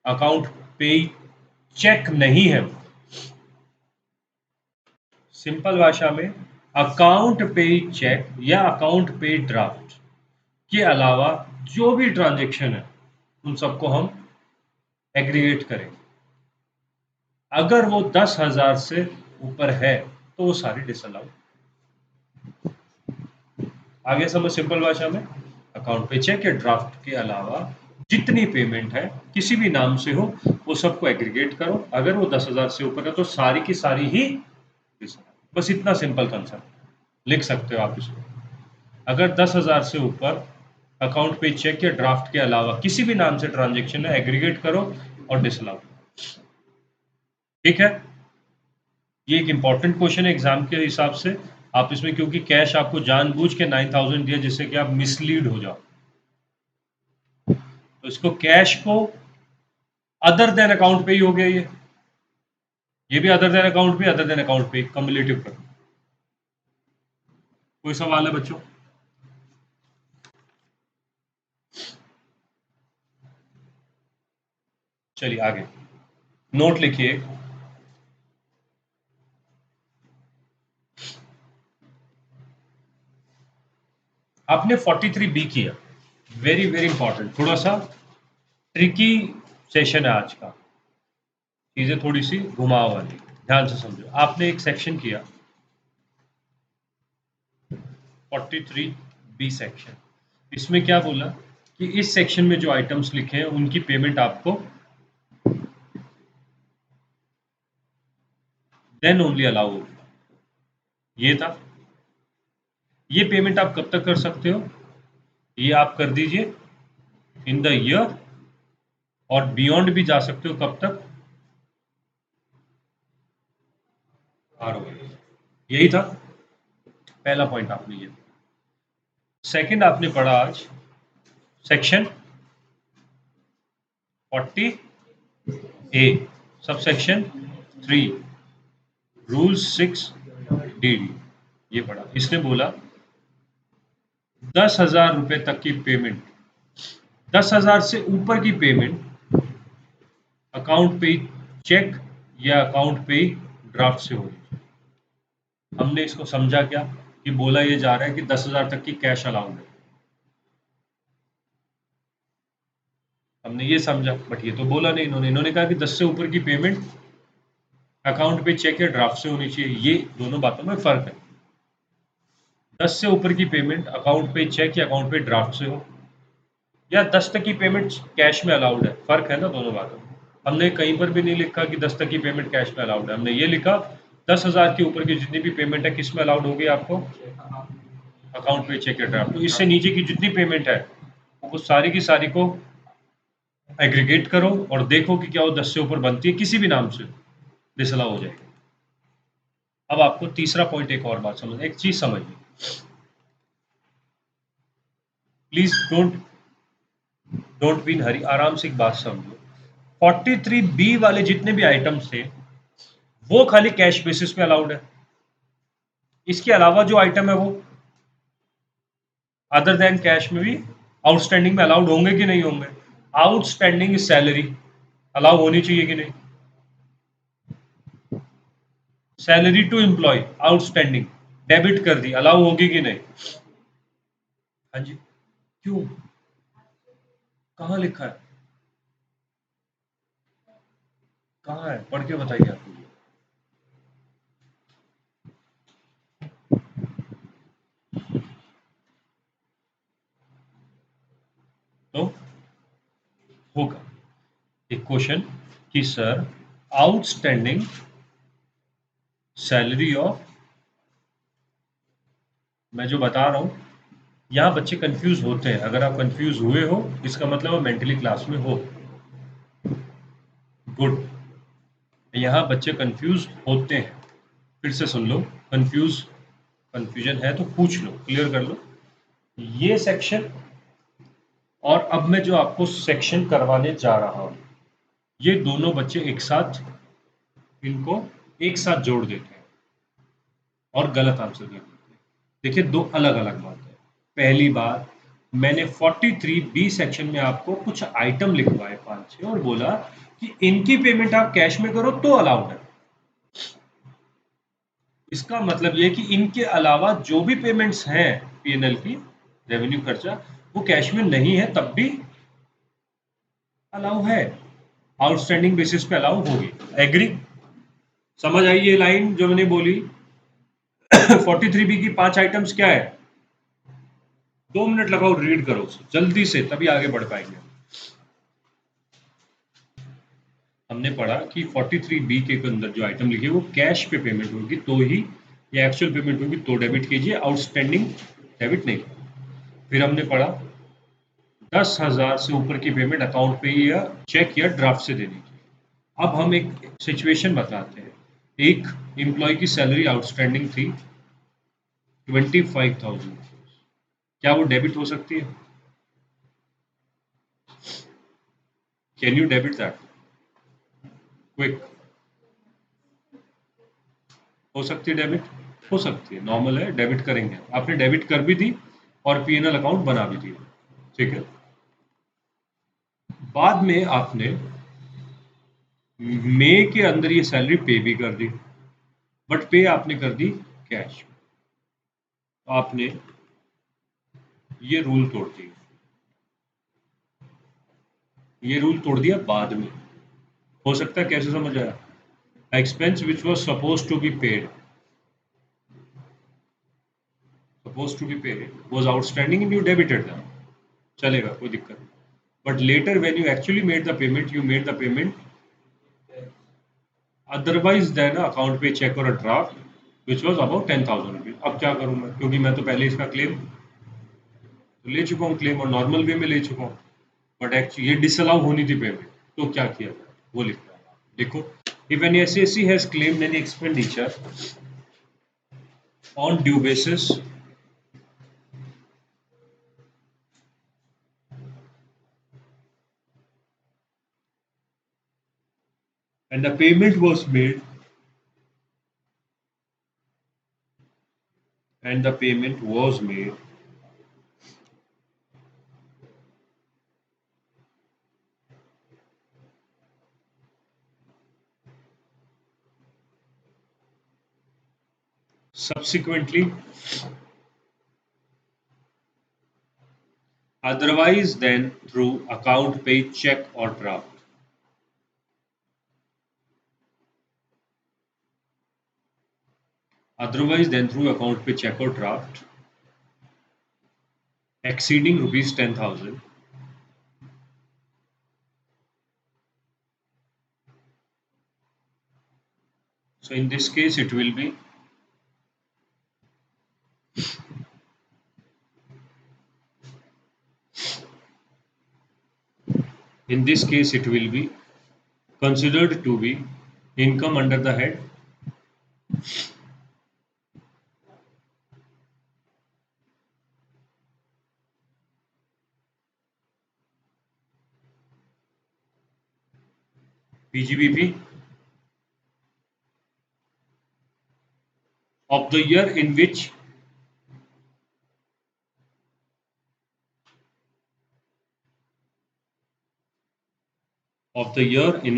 अकाउंट पे चेक नहीं है। सिंपल भाषा में अकाउंट पे चेक या अकाउंट पे ड्राफ्ट के अलावा जो भी ट्रांजेक्शन है, उन सबको हम एग्रीगेट करेंगे। अगर वो 10,000 से ऊपर है तो वो सारी डिसअलाउ। आगे समझ, सिंपल भाषा में अकाउंट पे चेक या ड्राफ्ट के अलावा जितनी पेमेंट है किसी भी नाम से हो, वो सबको एग्रीगेट करो। अगर वो 10,000 से ऊपर है तो सारी की सारी ही डिसअलाउ। बस इतना सिंपल कंसेप्ट लिख सकते हो आप इसको। अगर 10,000 से ऊपर अकाउंट पे चेक या ड्राफ्ट के अलावा किसी भी नाम से ट्रांजेक्शन है, एग्रीगेट करो और डिसअलाउ। ठीक है, ये एक इंपॉर्टेंट क्वेश्चन है एग्जाम के हिसाब से। आप इसमें, क्योंकि कैश आपको जानबूझ के 9,000 दिया जिससे कि आप मिसलीड हो जाओ, तो इसको कैश को अदर देन अकाउंट पे ही हो गया, ये भी अदर देन अकाउंट पे, अदर देन अकाउंट पे कम्युलेटिव कर। कोई सवाल है बच्चों? चलिए आगे, नोट लिखिए। आपने 43B किया, वेरी वेरी इंपॉर्टेंट, थोड़ा सा ट्रिकी सेशन है आज का, चीजें थोड़ी सी घुमाव वाली, ध्यान से समझो। आपने एक सेक्शन किया 43B सेक्शन, इसमें क्या बोला कि इस सेक्शन में जो आइटम्स लिखे हैं उनकी पेमेंट आपको देन ओनली अलाउ होगी, ये था। ये पेमेंट आप कब तक कर सकते हो, ये आप कर दीजिए इन द ईयर, और बियॉन्ड भी जा सकते हो, कब तक, यही था पहला पॉइंट आपने ये। सेकंड आपने पढ़ा आज section 40A, sub section 3, rule 6DD, ये पढ़ा। इसने बोला 10,000 रुपए तक की पेमेंट, 10,000 से ऊपर की पेमेंट अकाउंट पे चेक या अकाउंट पे ड्राफ्ट से होगी। हमने इसको समझा क्या, कि बोला ये जा रहा है कि 10,000 तक की कैश अलाउड है, हमने ये समझा। बट ये तो बोला नहीं इन्होंने, इन्होंने कहा कि 10 से ऊपर की पेमेंट अकाउंट पे चेक या ड्राफ्ट से होनी चाहिए। ये दोनों बातों में फर्क है। 10 से ऊपर की पेमेंट अकाउंट पे चेक या अकाउंट पे ड्राफ्ट से हो, या 10 तक की पेमेंट कैश में अलाउड है, फर्क है ना दोनों बातों में। हमने कहीं पर भी नहीं लिखा कि 10 तक की पेमेंट कैश में अलाउड है, हमने ये लिखा 10,000 के ऊपर की जितनी भी पेमेंट है किस में अलाउड होगी आपको, अकाउंट पे चेक या ड्राफ्ट। तो इससे नीचे की जितनी पेमेंट है वो सारी की सारी को एग्रीगेट करो और देखो कि क्या वो 10 से ऊपर बनती है, किसी भी नाम से डिसअलाउ हो जाएगी। अब आपको तीसरा पॉइंट, एक और बात समझ, एक चीज समझिए प्लीज, डोंट बी इन हरी, आराम से एक बात समझो। 43B वाले जितने भी आइटम्स थे वो खाली कैश बेसिस पे अलाउड है, इसके अलावा जो आइटम है वो अदर देन कैश में भी आउटस्टैंडिंग में अलाउड होंगे कि नहीं होंगे। आउटस्टैंडिंग सैलरी अलाउ होनी चाहिए कि नहीं, salary to employ outstanding debit कर दी, अलाउ होगी कि नहीं। हाँ जी, क्यों, कहाँ लिखा है, कहाँ है, पढ़ के बताइए आप मुझे। तो होगा एक क्वेश्चन कि सर आउटस्टैंडिंग सैलरी ऑफ, मैं जो बता रहा हूं यहाँ बच्चे कंफ्यूज होते हैं। अगर आप कंफ्यूज हुए हो इसका मतलब आप मेंटली क्लास में हो। गुड। यहाँ बच्चे कंफ्यूज होते हैं। फिर से सुन लो। कंफ्यूजन है तो पूछ लो, क्लियर कर लो ये सेक्शन। और अब मैं जो आपको सेक्शन करवाने जा रहा हूं, ये दोनों बच्चे एक साथ इनको एक साथ जोड़ देते हैं और गलत आंसर दे देते हैं। देखिए, दो अलग अलग बात है। पहली बात, मैंने 43B सेक्शन में आपको कुछ आइटम लिखवाए 5-6 और बोला कि इनकी पेमेंट आप कैश में करो तो अलाउड है। इसका मतलब ये कि इनके अलावा जो भी पेमेंट्स हैं पीएनएल की, रेवेन्यू खर्चा, वो कैश में नहीं है तब भी अलाउ है, आउटस्टैंडिंग बेसिस पे अलाउ होगी। एग्री? समझ आई ये लाइन जो मैंने बोली? 43B की 5 आइटम्स क्या है? 2 मिनट लगाओ, रीड करो उसे जल्दी से, तभी आगे बढ़ पाएंगे। हमने पढ़ा कि 43B के अंदर जो आइटम लिखी है वो कैश पे पेमेंट होगी तो ही, या एक्चुअल पेमेंट होगी तो डेबिट कीजिए, आउटस्टैंडिंग डेबिट नहीं। फिर हमने पढ़ा 10,000 से ऊपर की पेमेंट अकाउंट पे या चेक या ड्राफ्ट से देनी चाहिए। अब हम एक सिचुएशन बताते हैं। एक एम्प्लॉय की सैलरी आउटस्टैंडिंग थी 25,000। क्या वो डेबिट हो सकती है? Can you debit that quick? हो सकती है डेबिट? हो सकती है, नॉर्मल है, डेबिट करेंगे। आपने डेबिट कर भी दी और पीएनएल अकाउंट बना भी दिया, ठीक है। बाद में आपने मई के अंदर ये सैलरी पे भी कर दी, बट पे आपने कर दी कैश। तो आपने ये रूल तोड़ दिया, ये रूल तोड़ दिया बाद में। हो सकता है, कैसे समझ आया? Expense which was suppose to be paid was outstanding and you debited them, चलेगा, कोई दिक्कत नहीं। But later when you actually made the payment, you made the payment otherwise then account pay cheque और draft which was about 10,000 rupees. अब क्या करूँ मैं, क्योंकि मैं तो पहले इसका क्लेम तो ले चुका हूँ, क्लेम और नॉर्मल वे में ले चुका हूँ, बट एक्चुअली ये डिसअलाउ होनी थी पेमेंट। तो क्या किया जाए वो लिख रहा है, देखो। If an SSC has claimed any expenditure on due basis and the payment was made and the payment was made subsequently, otherwise than through account pay check or draft, otherwise than through account pay check or draft exceeding rupees 10,000, so in this case it will be considered to be income under the head PGBP of the year in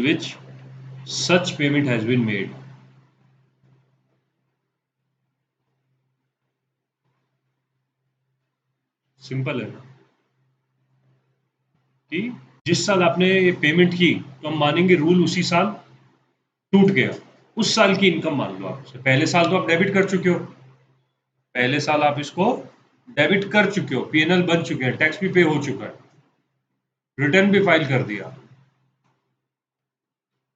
which such payment has been made. Simple है ना, कि जिस साल आपने ये payment की तो हम मानेंगे रूल उसी साल टूट गया, उस साल की इनकम मान लो आप। पहले साल तो आप डेबिट कर चुके हो, पहले साल आप इसको डेबिट कर चुके हो, पीएनएल बन चुके हैं, टैक्स भी पे हो चुका है, रिटर्न भी फाइल कर दिया।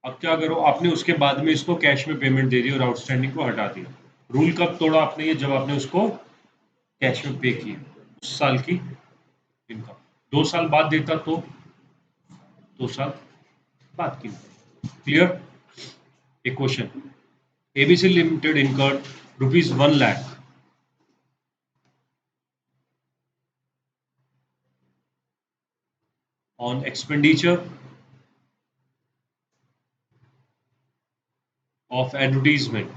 अब क्या करो, आपने उसके बाद में इसको कैश में पेमेंट दे दी और आउटस्टैंडिंग को हटा दिया। रूल कब तोड़ा आपने? ये जब आपने उसको कैश में पे किया। उस साल की इनकम। 2 साल बाद देता तो 2 साल बाद की income. Clear? A question. ABC Limited incurred rupees 1 lakh on expenditure of advertisement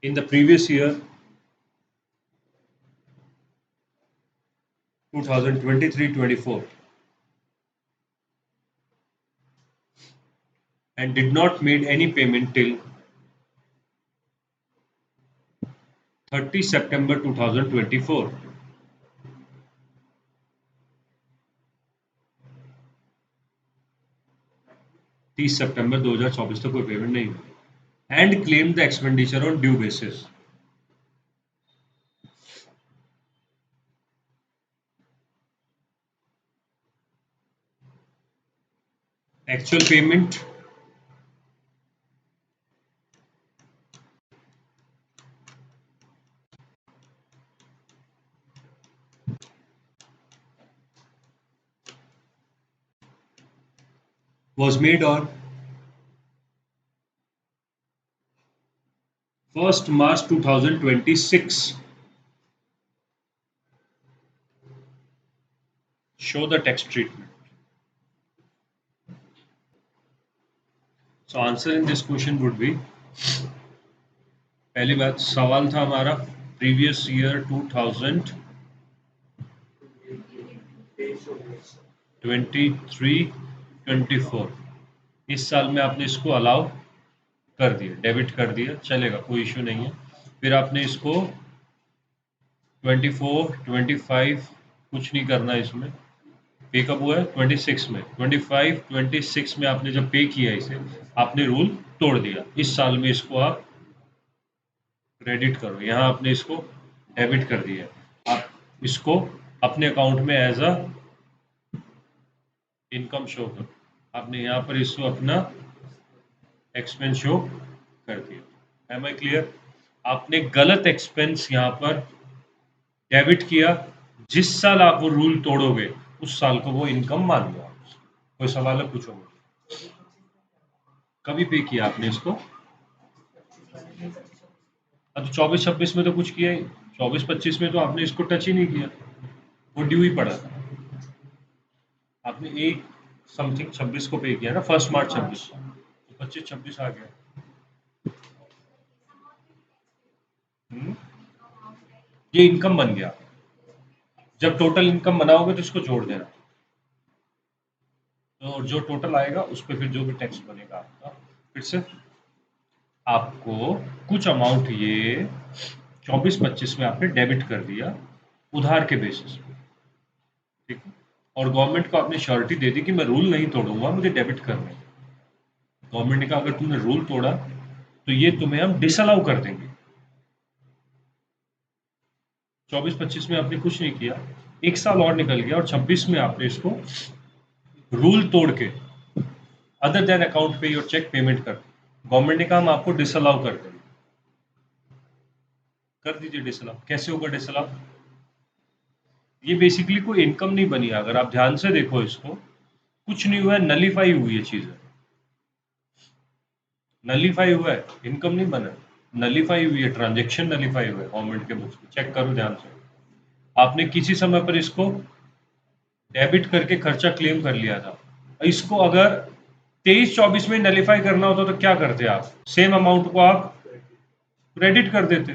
in the previous year 2023-24 and did not made any payment till 30 September 2024. 30 सितंबर 2024 तक कोई पेमेंट नहीं हुई and claim the expenditure on due basis. Actual payment was made on 1st March 2026. Show the tax treatment. So answer in this question would be, पहली बात सवाल था हमारा previous year 2023-24, इस साल में आपने इसको अलाउ कर दिया, डेबिट कर दिया, चलेगा, कोई इश्यू नहीं है। फिर आपने इसको 24, 25 कुछ नहीं करना इसमें, पे कब हुआ है 26 में, 25, 26 में आपने जब पे किया इसे, आपने रूल तोड़ दिया। इस साल में इसको आप क्रेडिट करो, यहाँ आपने इसको डेबिट कर दिया, आप इसको अपने अकाउंट में एज अ इनकम शो करो। आपने यहाँ पर इसको अपना एक्सपेंस शो कर दिया। Am I clear? आपने गलत एक्सपेंस यहाँ पर डेबिट किया, जिस साल आप वो रूल तोड़ोगे उस साल को वो इनकम मान लो। कोई सवाल है, पूछो मुझे। कभी पे किया आपने इसको? तो 24-26 में तो कुछ किया ही, 24-25 में तो आपने इसको टच ही नहीं किया, वो ड्यू ही पड़ा था। आपने एक समथिंग 26 को पे किया ना, 1 मार्च 26, तो 25-26 आ गया। ये इनकम बन गया। जब टोटल इनकम बनाओगे तो इसको जोड़ देना, तो जो टोटल आएगा उस पर फिर जो भी टैक्स बनेगा आपका, फिर से आपको कुछ अमाउंट ये 24-25 में आपने डेबिट कर दिया उधार के बेसिस पे, ठीक है। और गवर्नमेंट को आपने श्योरिटी दे दी कि मैं रूल नहीं तोड़ूंगा, मुझे डेबिट करना है। गवर्नमेंट ने कहा अगर तुमने रूल तोड़ा तो ये तुम्हें हम डिसअलाउ कर देंगे। 24-25 में आपने कुछ नहीं किया, एक साल और निकल गया और 26 में आपने इसको रूल तोड़ के अदर देन अकाउंट पे योर चेक पेमेंट कर, गवर्नमेंट ने कहा हम आपको डिसअलाउ कर देंगे, कर दीजिए डिसअलाउ। कैसे होगा डिसअलाउ? ये बेसिकली कोई इनकम नहीं बनी, अगर आप ध्यान से देखो इसको, कुछ नहीं हुआ है, नलीफाई हुई है चीजें, नलीफाई हुआ है, इनकम नहीं बना, नलीफाई हुई है, ट्रांजेक्शन नलीफाई हुआ है गवर्नमेंट के बुक्स में, चेक करो ध्यान से। आपने किसी समय पर इसको डेबिट करके खर्चा क्लेम कर लिया था, इसको अगर 23-24 में नलीफाई करना होता तो क्या करते आप? सेम अमाउंट को आप क्रेडिट कर देते,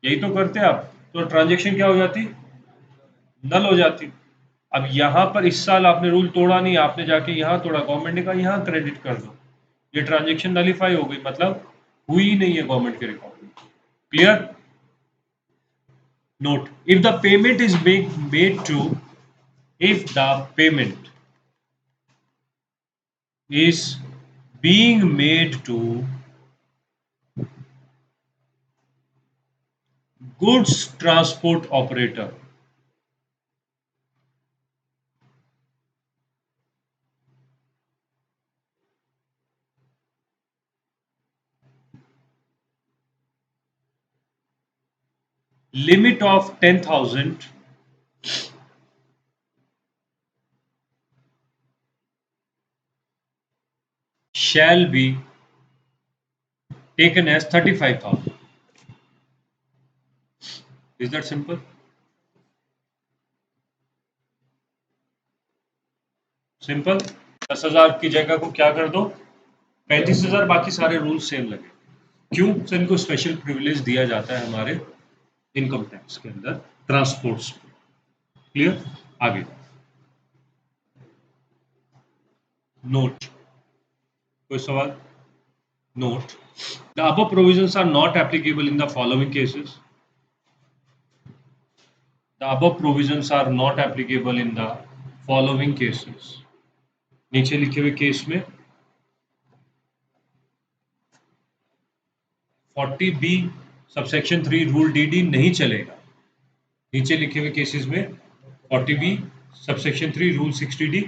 यही तो करते आप, तो ट्रांजेक्शन क्या हो जाती? नल हो जाती। अब यहाँ पर इस साल आपने रूल तोड़ा नहीं, आपने जाके यहाँ तोड़ा, गवर्नमेंट ने कहा यहाँ क्रेडिट कर दो, ये ट्रांजेक्शन नलीफाई हो गई, मतलब हुई ही नहीं है गवर्नमेंट के रिकॉर्ड में। Clear? Note, if the payment is being made to if the payment is being made to goods transport operator limit of 10,000 shall be taken as 35,000. Is that simple? Simple. 10,000 की जगह को क्या कर दो 35,000, बाकी सारे रूल सेम लगे. क्यों? तो इनको स्पेशल प्रिविलेज दिया जाता है हमारे इनकम टैक्स के अंदर ट्रांसपोर्ट्स. क्लियर? आगे नोट. कोई सवाल? Note. The above provisions are not applicable in the following cases. The above provisions are not applicable in the following cases. नीचे लिखे हुए केस में 40B सबसेक्शन 3 रूल DD नहीं चलेगा. नीचे लिखे हुए केसेस में 40B सबसेक्शन 3 रूल 60D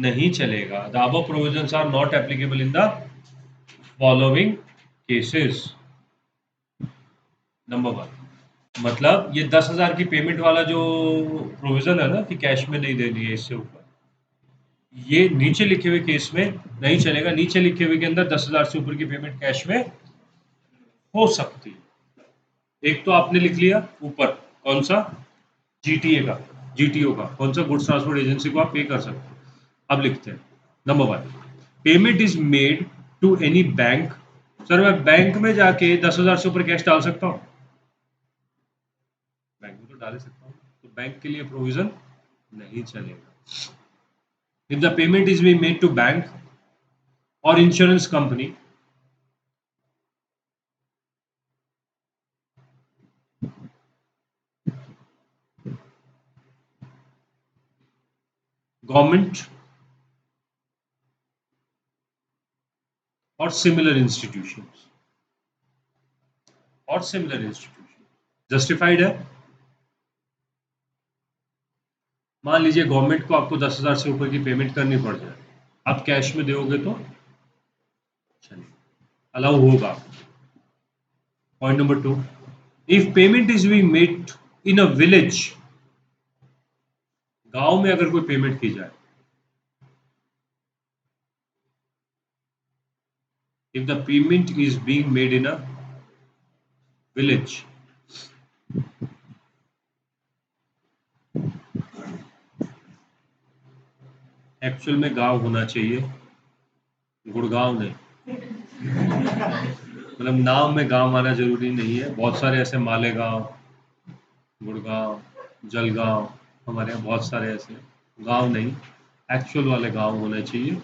नहीं चलेगा. The above provisions are not applicable in the following cases. Number 1, मतलब ये 10,000 की पेमेंट वाला जो प्रोविजन है ना कि कैश में नहीं देनी है, इससे ऊपर ये नीचे लिखे हुए केस में नहीं चलेगा. नीचे लिखे हुए के अंदर 10,000 से ऊपर की पेमेंट कैश में हो सकती है. एक तो आपने लिख लिया ऊपर, कौन सा? जीटीए का, जीटीओ का, कौन सा? गुड्स ट्रांसपोर्ट एजेंसी को आप पे कर सकते हो. अब लिखते हैं number 1, payment is made to any bank. Sir मैं बैंक में जाके 10,000 से ऊपर कैश डाल सकता हूँ? बैंक में तो डाल सकता हूँ, तो बैंक के लिए प्रोविजन नहीं चलेगा. If the payment is be made to bank और इंश्योरेंस कंपनी, गवर्नमेंट और सिमिलर इंस्टीट्यूशंस, जस्टिफाइड है. मान लीजिए गवर्नमेंट को आपको 10,000 से ऊपर की पेमेंट करनी पड़ जाए, आप कैश में दोगे तो चलिए, अलाउ होगा. Point number 2, if payment is being made in a village, गांव में अगर कोई पेमेंट की जाए, if the payment is being made in a village, actual में गांव होना चाहिए, गुड़गांव नहीं. मतलब नाम में गांव आना जरूरी नहीं है. बहुत सारे ऐसे मालेगांव, गुड़गांव, जलगांव, हमारे यहाँ बहुत सारे ऐसे गांव नहीं, एक्चुअल वाले गांव होने चाहिए.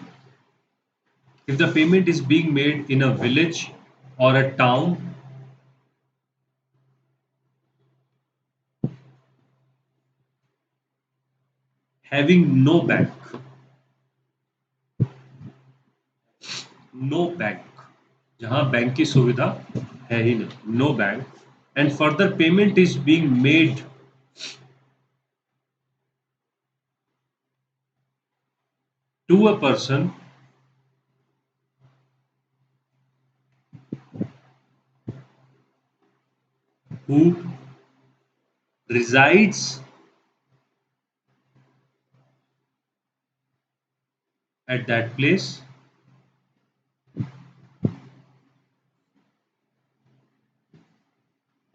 If the payment is being made in a village और a town, having no bank, no bank, जहां बैंक की सुविधा है ही नहीं, no bank, and further payment is being made to a person who resides at that place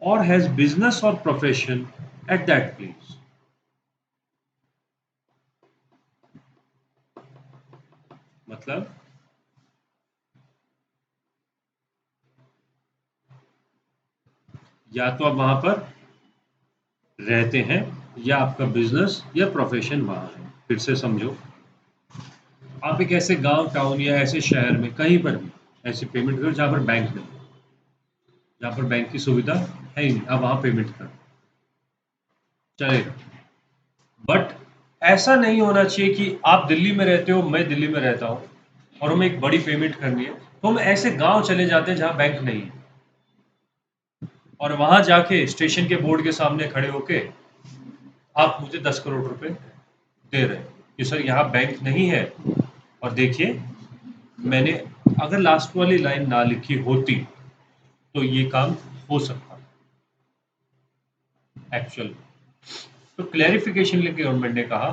or has business or profession at that place. मतलब या तो आप वहां पर रहते हैं या आपका बिजनेस या प्रोफेशन वहां है. फिर से समझो, आप एक ऐसे गांव, टाउन या ऐसे शहर में कहीं पर भी ऐसी पेमेंट करो जहां पर बैंक नहीं, जहां पर बैंक की सुविधा है ही नहीं, आप वहां पेमेंट करो, चलेगा. बट ऐसा नहीं होना चाहिए कि आप दिल्ली में रहते हो, मैं दिल्ली में रहता हूँ और हमें एक बड़ी पेमेंट करनी है, तो हम ऐसे गांव चले जाते हैं जहां बैंक नहीं है और वहां जाके स्टेशन के बोर्ड के सामने खड़े होके आप मुझे 10 करोड़ रुपए दे रहे हैं कि सर यहाँ बैंक नहीं है. और देखिए, मैंने अगर लास्ट वाली लाइन ना लिखी होती तो ये काम हो सकता. एक्चुअल। तो क्लैरिफिकेशन लेके गवर्नमेंट ने कहा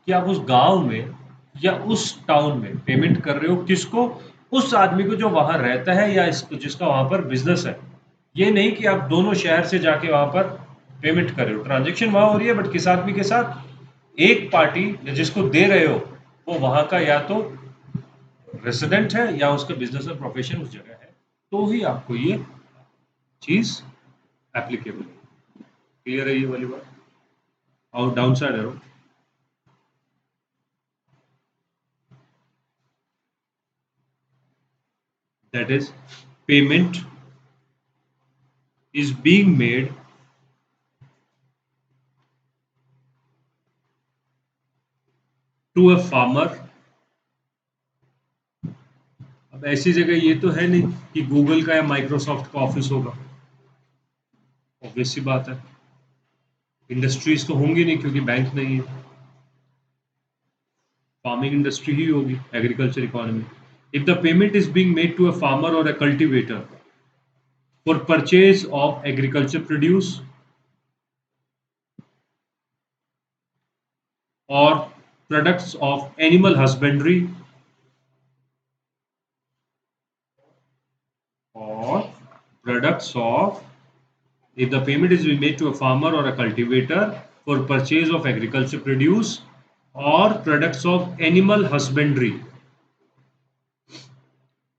कि आप उस गांव में या उस टाउन में पेमेंट कर रहे हो किसको, उस आदमी को जो वहां रहता है या इसको जिसका वहां पर बिजनेस है। ये नहीं कि आप दोनों शहर से जाके वहां पर पेमेंट कर रहे हो, ट्रांजेक्शन वहां हो रही है बट किस आदमी के साथ, एक पार्टी जिसको दे रहे हो वो वहां का या तो रेसिडेंट है या उसका बिजनेस और प्रोफेशन उस जगह है, तो ही आपको ये चीज एप्लीकेबल है। क्लियर है ये वाली बात? और डाउन साइड है, that is payment is being made to a farmer। अब ऐसी जगह ये तो है नहीं कि गूगल का या माइक्रोसॉफ्ट का ऑफिस होगा, ऑब्वियस सी बात है। इंडस्ट्रीज तो होंगी नहीं क्योंकि बैंक नहीं है, फार्मिंग इंडस्ट्री ही होगी, agriculture economy. If the payment is being made to a farmer और a cultivator for purchase of agriculture produce और products of animal husbandry or products of, if the payment is made to a farmer or a cultivator for purchase of agriculture produce or products of animal husbandry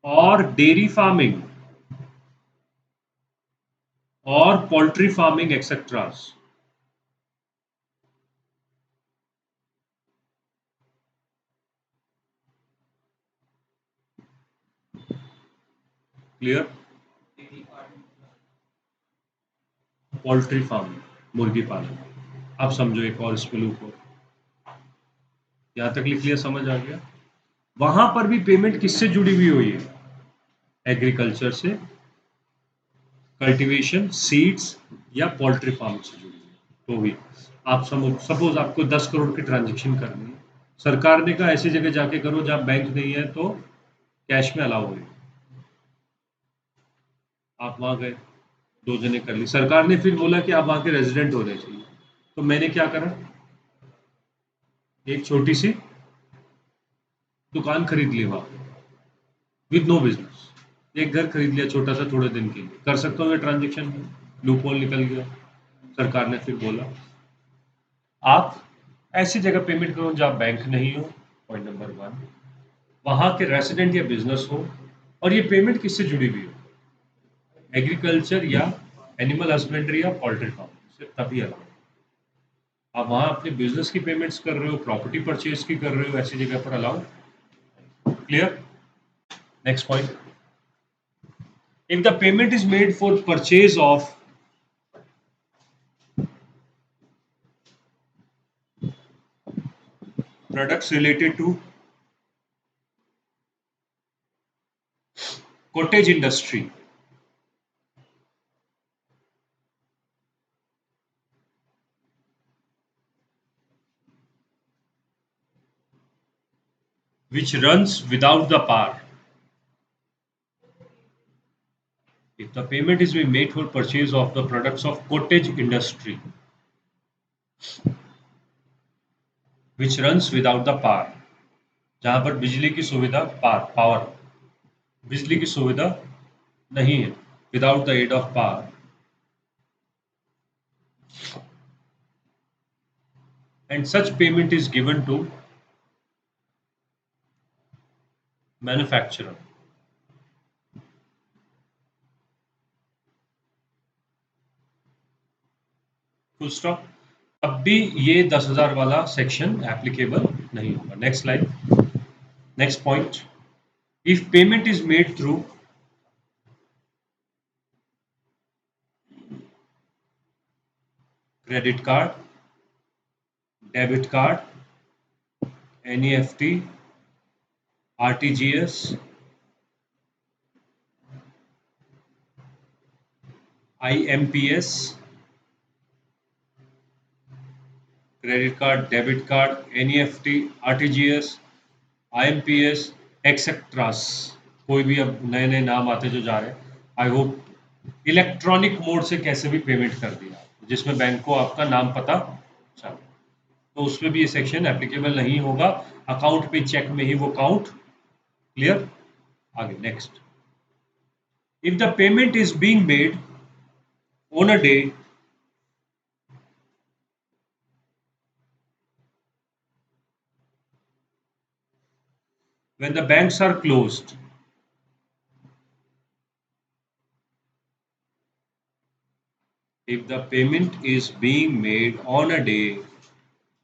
or dairy farming or poultry farming, etc. Clear? Poultry farm, मुर्गी पालन। अब समझो एक और इसमें loop हो, यहाँ तक क्लियर समझ आ गया? वहां पर भी पेमेंट किससे जुड़ी हुई हुई है? एग्रीकल्चर से, कल्टीवेशन, सीड्स या पोल्ट्री फार्म से जुड़ी हुई। तो भी आप सपोज आपको 10 करोड़ की ट्रांजेक्शन करनी है, सरकार ने कहा ऐसी जगह जाके करो जहाँ बैंक नहीं है तो कैश में अलाउ होगी। आप वहां गए, दो जने कर ली, सरकार ने फिर बोला कि आप वहां के रेजिडेंट होने चाहिए, तो मैंने क्या करा, एक छोटी सी दुकान खरीद ली वहां, विद नो बिजनेस, एक घर खरीद लिया छोटा सा थोड़े दिन के लिए, कर सकता हूँ ये ट्रांजेक्शन? लूप होल निकल गया। सरकार ने फिर बोला आप ऐसी जगह पेमेंट करो जहाँ बैंक नहीं हो, पॉइंट नंबर वन, वहां के रेसिडेंट या बिजनेस हो, और ये पेमेंट किससे जुड़ी हुई हो, एग्रीकल्चर या एनिमल हस्बेंड्री या पोल्ट्री फार्म से, तभी अलाउ। आप वहां अपने बिजनेस की पेमेंट्स कर रहे हो, प्रॉपर्टी परचेज की कर रहे हो, ऐसी जगह पर allow. Clear? Next point, if the payment is made for purchase of products related to cottage industry which runs without the power, if the payment is being made for purchase of the products of cottage industry which runs without the power, जहां पर बिजली की सुविधा, power, बिजली की सुविधा नहीं है, without the aid of power, and such payment is given to manufacturer। Full stop. अब भी ये 10,000 वाला सेक्शन एप्लीकेबल नहीं होगा। Next line, next point, if payment is made through credit card, debit card, NEFT, RTGS, IMPS, credit card, debit card, NEFT, RTGS, IMPS, etcetera, कोई भी अब नए नए नाम आते जो जा रहे हैं। आई होप इलेक्ट्रॉनिक मोड से कैसे भी पेमेंट कर दिया, जिसमें बैंक को आपका नाम पता चल, तो उसमें भी ये सेक्शन एप्लीकेबल नहीं होगा। अकाउंट पे चेक में ही वो काउंट। क्लियर? आगे next. If the payment is being made on a day when the banks are closed, if the payment is being made on a day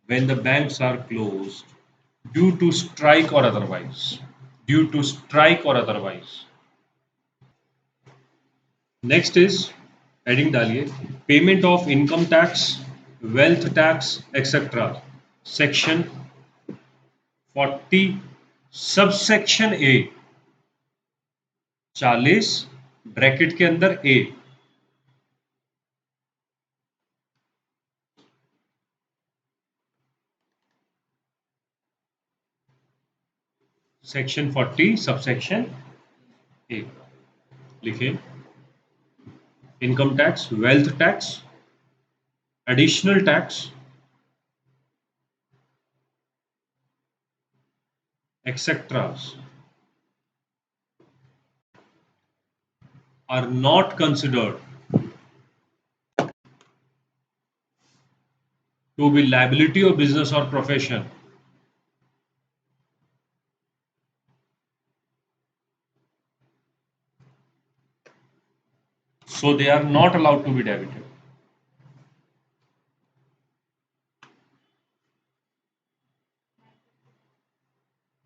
when the banks are closed due to strike or otherwise, due to strike or otherwise. Next is heading डालिए payment of income tax, wealth tax etcetera, section 40 subsection A 40 bracket के अंदर ए, section 40 subsection ए लिखे income tax, wealth tax, additional tax etc. are not considered to be liability of business or profession. So they are not allowed to be debited.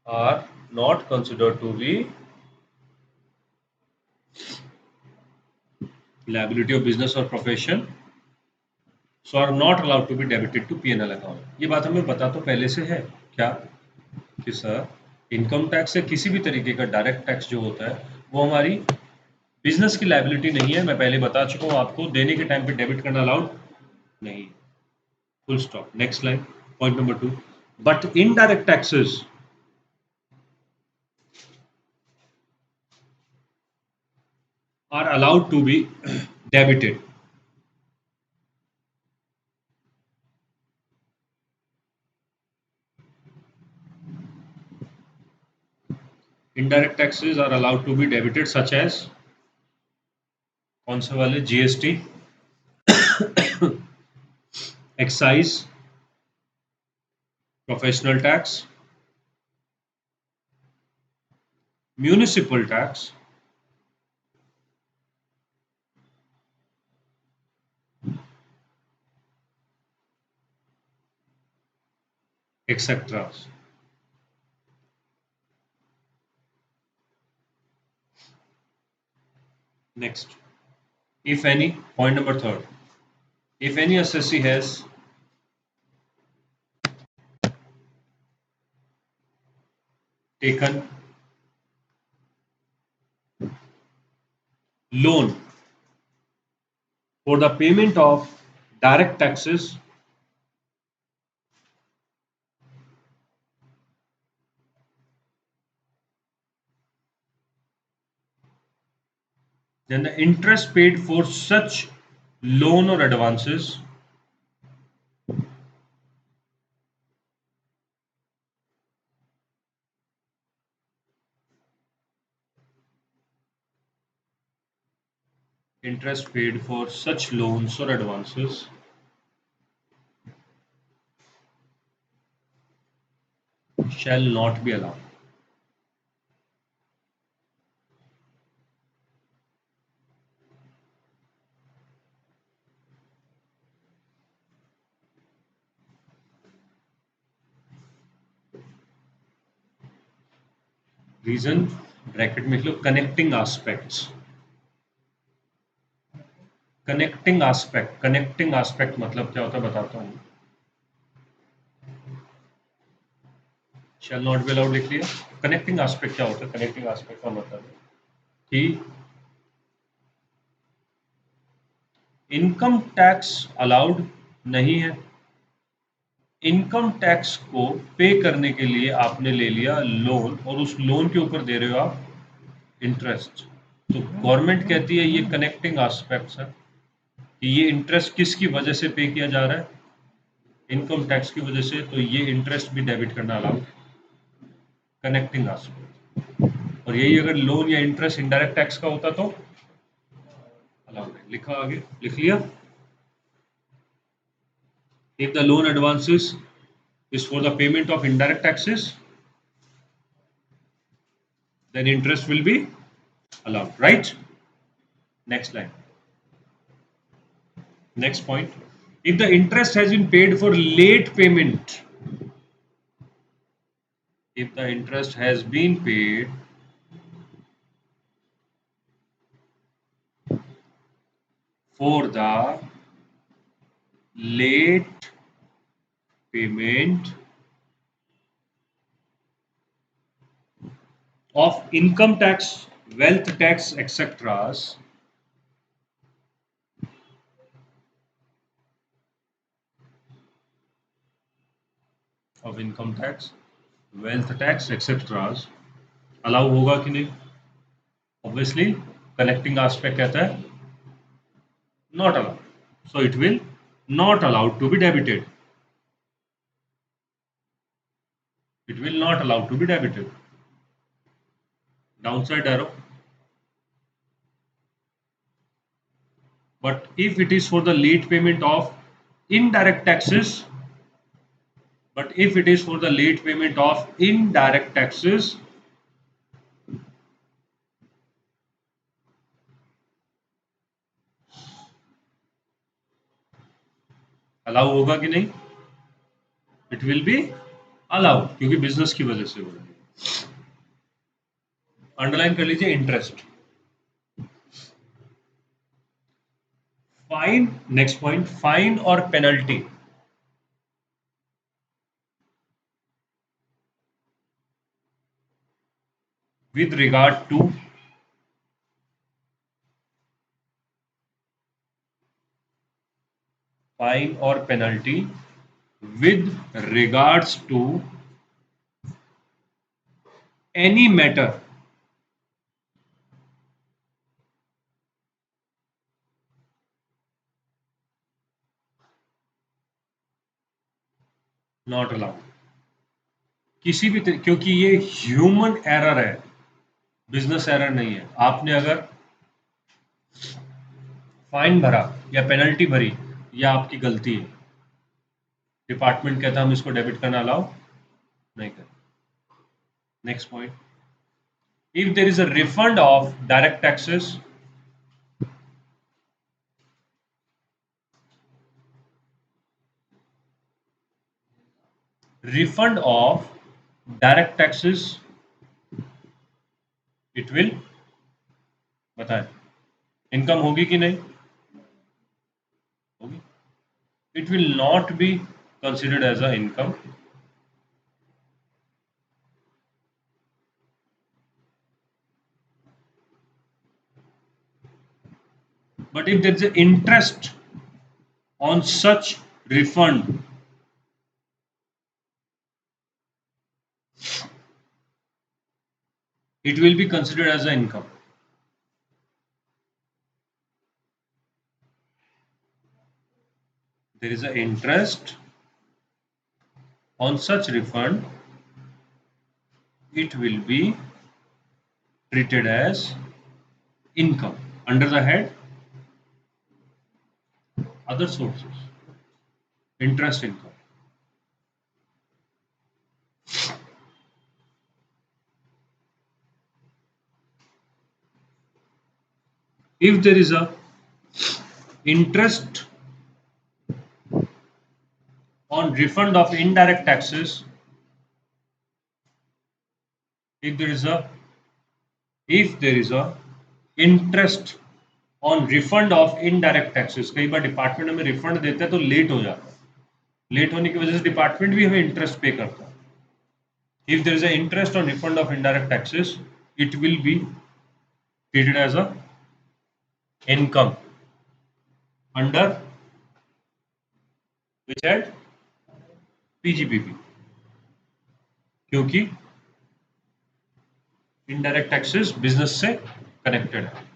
Are not considered to be liability of business or profession. So are not allowed to be debited to P&L account. ये बात हमें पता तो पहले से है क्या कि सर इनकम टैक्स या किसी भी तरीके का डायरेक्ट टैक्स जो होता है वो हमारी बिजनेस की लाइबिलिटी नहीं है। मैं पहले बता चुका हूँ आपको, देने के टाइम पे डेबिट करना अलाउड नहीं। Full stop. Next line, point number 2। But indirect taxes are allowed to be debited. Indirect taxes are allowed to be debited such as कौन से वाले? GST, excise, professional tax, municipal tax, etcetera. Next, if any, point number 3, if any assessee has taken loan for the payment of direct taxes then the interest paid for such loan or advances interest paid for such loans or advances shall not be allowed. Reason bracket में लिख लो, connecting aspects. Connecting aspect, connecting aspect मतलब क्या होता है बताता हूँ। Shall not be allowed लिख लिया। कनेक्टिंग एस्पेक्ट क्या होता है? कनेक्टिंग एस्पेक्ट का मतलब है कि इनकम टैक्स अलाउड नहीं है। इनकम टैक्स को पे करने के लिए आपने ले लिया लोन और उस लोन के ऊपर दे रहे हो आप इंटरेस्ट, तो गवर्नमेंट कहती है ये कनेक्टिंग एस्पेक्ट्स है कि ये इंटरेस्ट किसकी वजह से पे किया जा रहा है, इनकम टैक्स की वजह से, तो ये इंटरेस्ट भी डेबिट करना अलाउड, कनेक्टिंग आस्पेक्ट। और यही अगर लोन या इंटरेस्ट इनडायरेक्ट टैक्स का होता तो अलाउड है। लिखा आगे, लिख लिया। If the loan advances is for the payment of indirect taxes, then interest will be allowed, right? Next line. Next point. If the interest has been paid for late payment, if the interest has been paid for the late payment of income tax, wealth tax, etc., of income tax, wealth tax, etc., allow होगा कि नहीं? Obviously, connecting aspect कहता है not allowed. So it will not allowed to be debited. It will not allowed to be debited. Downside arrow. But if it is for the late payment of indirect taxes, but if it is for the late payment of indirect taxes, allow होगा कि नहीं? It will be allowed, क्योंकि business की वजह से हो रहा है। अंडरलाइन कर लीजिए interest. Fine, next point, fine और penalty. with regard to fine or penalty with regards to any matter not allowed, किसी भी क्योंकि ये ह्यूमन एरर है, बिजनेस एरर नहीं है। आपने अगर फाइन भरा या पेनल्टी भरी, या आपकी गलती है, डिपार्टमेंट कहता है हम इसको डेबिट करना अलाउ नहीं करते। Next point, if there is a refund of direct taxes, refund of direct taxes, it will, बताएं, इनकम होगी कि नहीं होगी? It will not be considered as a income, but if there is an interest on such refund, it will be considered as an income. There is an interest on such refund, it will be treated as income under the head other sources, interest income. If there is a interest on refund of indirect taxes, if there is a interest on refund of indirect taxes, कई बार department हमें refund देते हैं तो late हो जाता है, late होने की वजह से डिपार्टमेंट भी हमें इंटरेस्ट पे करता है। If there is a interest on refund of indirect taxes, it will be treated as a income under which head, PGPP, क्योंकि इनडायरेक्ट टैक्सेस बिजनेस से कनेक्टेड है।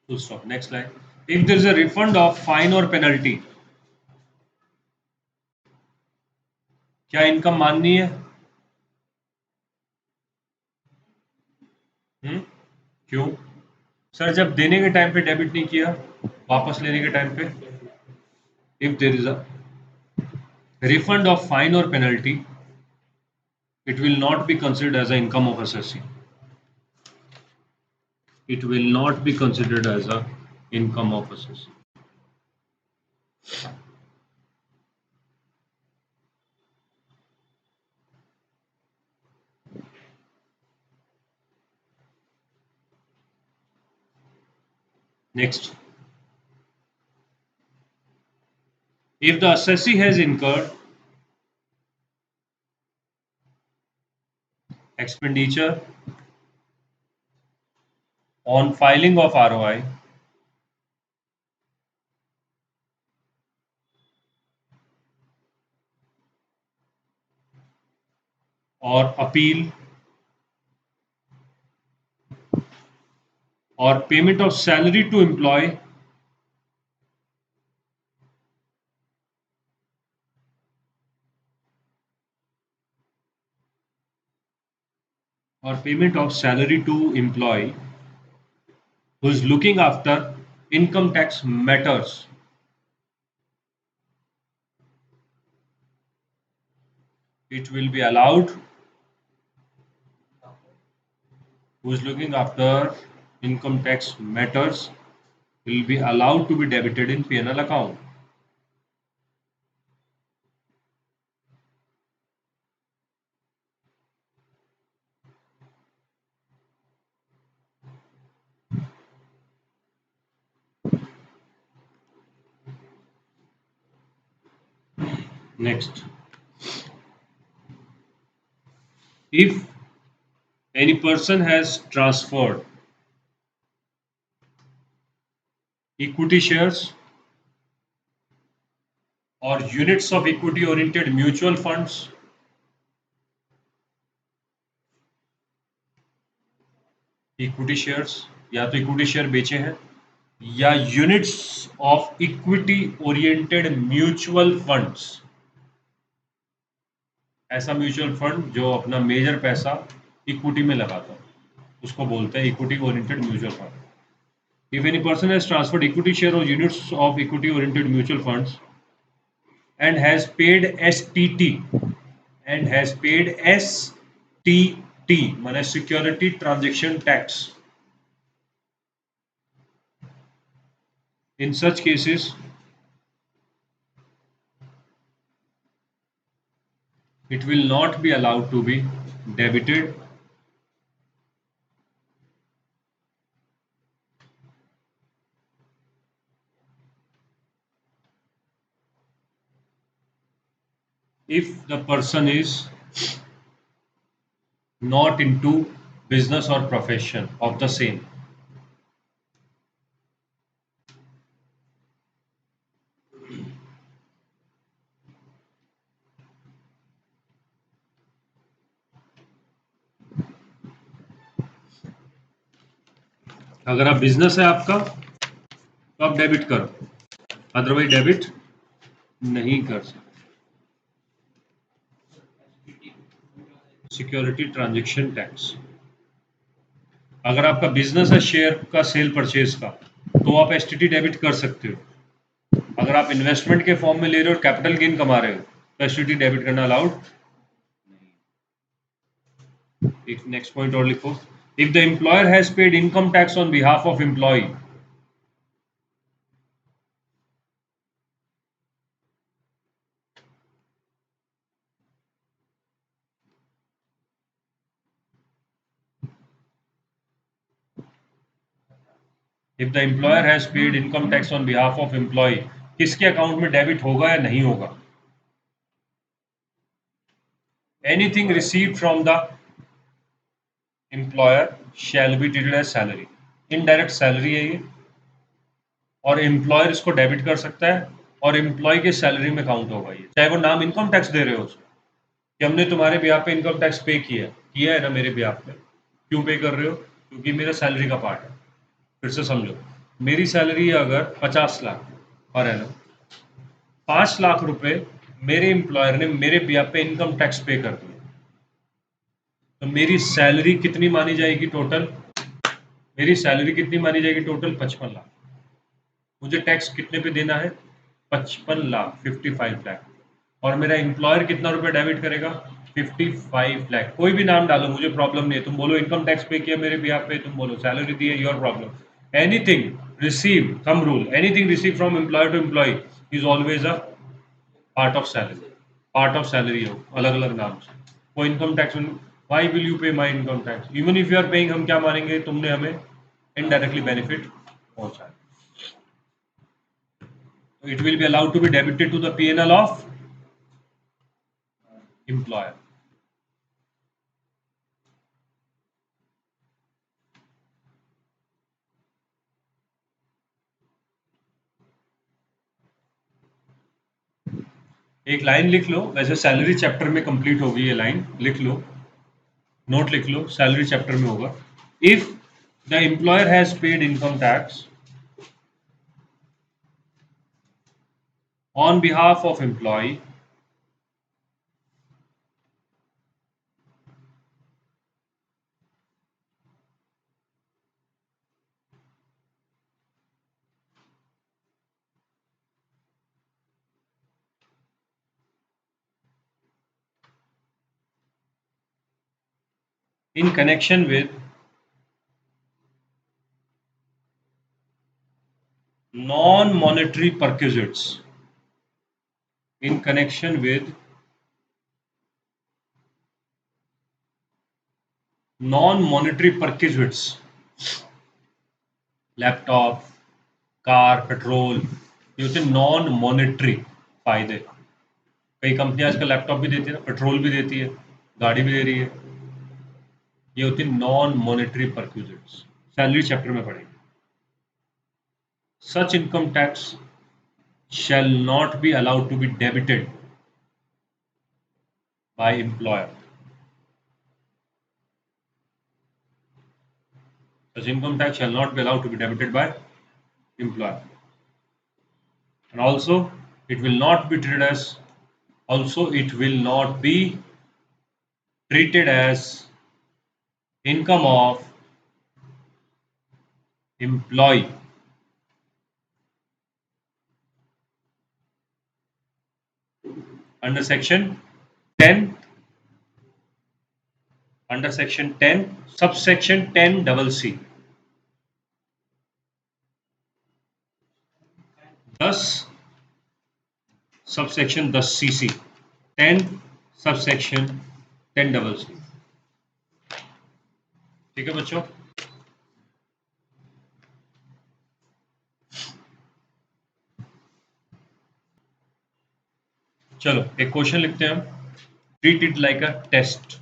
full stop. Next line. If there is a refund of fine or penalty, क्या income माननी है? क्यों sir? जब देने के टाइम पे डेबिट नहीं किया, वापस लेने के टाइम पे, if there is a refund of fine or penalty, it will not be considered as an income of assessee. It will not be considered as a income of assessee. Next, if the assessee has incurred expenditure on filing of ROI or appeal or payment of salary to employee who is looking after income tax matters, it will be allowed. Who is looking after income tax matters will be allowed to be debited in P&L account. Next, if any person has transferred equity shares or units of equity oriented mutual funds, equity shares या तो equity share बेचे हैं या units of equity oriented mutual funds, ऐसा mutual fund जो अपना major पैसा equity में लगाता है, उसको बोलते हैं equity oriented mutual fund. If any person has transferred equity share और units of equity oriented mutual funds and has paid STT माने security transaction tax. In such cases, it will not be allowed to be debited if the person is not into business or profession of the same. अगर आप business है आपका तो आप debit करो, otherwise debit नहीं कर सकते. Security transaction tax. अगर आपका बिजनेस है शेयर का सेल परचेज का तो आप एसटीटी डेबिट कर सकते हो. अगर आप इन्वेस्टमेंट के फॉर्म में ले रहे हो और कैपिटल गेन कमा रहे हो तो एसटीटी डेबिट करना अलाउड नहीं. एक नेक्स्ट पॉइंट और लिखो. If the employer has paid income tax on behalf of employ, if the employer has paid income tax on behalf of employ, किसके अकाउंट में डेबिट होगा या नहीं होगा? Anything received from the employer shall be treated as salary. Indirect salary है ये और employer इसको डेबिट कर सकता है और एम्प्लॉय के सैलरी में काउंट होगा ये, चाहे वो नाम इनकम टैक्स दे रहे हो उसमें कि हमने तुम्हारे बिहाफ पे इनकम टैक्स पे किया है ना मेरे बिहाफ पे. क्यों पे कर रहे हो? क्योंकि मेरा सैलरी का पार्ट है. फिर से समझो, मेरी सैलरी है अगर 50 लाख पर एनम, 5 लाख रुपए मेरे एम्प्लॉयर ने मेरे बिहाफ पे इनकम टैक्स पे कर दिया, तो मेरी सैलरी कितनी मानी जाएगी टोटल? मेरी सैलरी कितनी मानी जाएगी टोटल? 55 लाख। मुझे टैक्स कितने पे देना है? 55 लाख, 55 लाख। और मेरा एम्प्लॉयर कितना रुपए डेबिट करेगा? 55 लाख। कोई भी नाम डालो, मुझे प्रॉब्लम नहीं है। तुम बोलो इनकम टैक्स पे किया मेरे बिहाफ पे, तुम बोलो सैलरी दी है, your problem. Anything receive, thumb rule, anything receive from employer to employ is always a part of salary. Part of salary हो अलग अलग नाम से। वो income tax, why will you pay my income tax? Even if you are paying, हम क्या मानेंगे? तुमने हमें इनडायरेक्टली बेनिफिट पहुंचाया। So it will be allowed to be debited to the P&L of employer. एक लाइन लिख लो, वैसे सैलरी चैप्टर में कंप्लीट होगी ये लाइन, लिख लो, नोट लिख लो, सैलरी चैप्टर में होगा। If the employer has paid income tax on behalf of employ in connection with non-monetary perquisites, in connection with non-monetary perquisites, laptop, car, petrol, ये होते हैं नॉन मॉनेटरी फायदे। कई कंपनी आजकल लैपटॉप भी देती है ना, पेट्रोल भी देती है, गाड़ी भी दे रही है। ये होती है non monetary perquisites, salary chapter में पढ़ेंगे। Such income tax shall not be allowed to be debited by employer. Such income tax shall not be allowed to be debited by employer. And also, it will not be treated as, also it will not be treated as income of employee under section 10, under section 10 subsection 10 double C, 10 subsection 10 CC, 10 subsection 10 double C। ठीक है बच्चों? चलो एक question लिखते हैं हम, treat it like a test.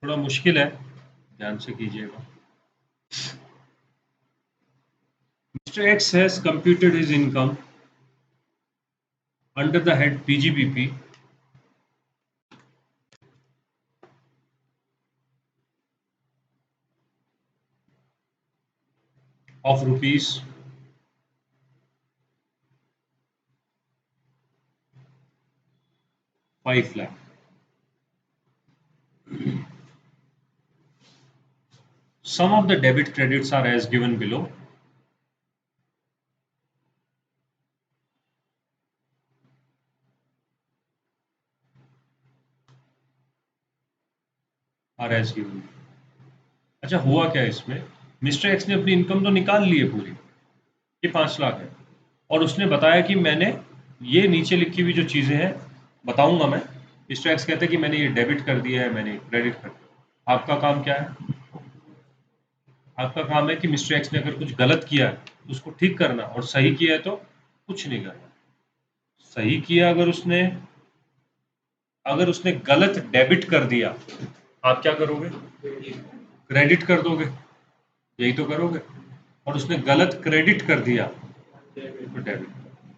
थोड़ा मुश्किल है, ध्यान से कीजिएगा। Mr. X has computed his income under the head PGBP of rupees 5 lakh. Some of the debit credits are as given below. Are as given. अच्छा हुआ क्या इसमें? मिस्टर एक्स ने अपनी इनकम तो निकाल ली है पूरी, ये 5 लाख है, और उसने बताया कि मैंने ये नीचे लिखी हुई जो चीज़ें हैं बताऊंगा मैं। मिस्टर एक्स कहते हैं कि मैंने ये डेबिट कर दिया है, मैंने क्रेडिट कर दिया। आपका काम क्या है? आपका काम है कि मिस्टर एक्स ने अगर कुछ गलत किया है तो उसको ठीक करना, और सही किया है तो कुछ नहीं करना। सही किया अगर उसने गलत डेबिट कर दिया, आप क्या करोगे? क्रेडिट कर दोगे, यही तो करोगे। और उसने गलत क्रेडिट कर दिया तो डेबिट।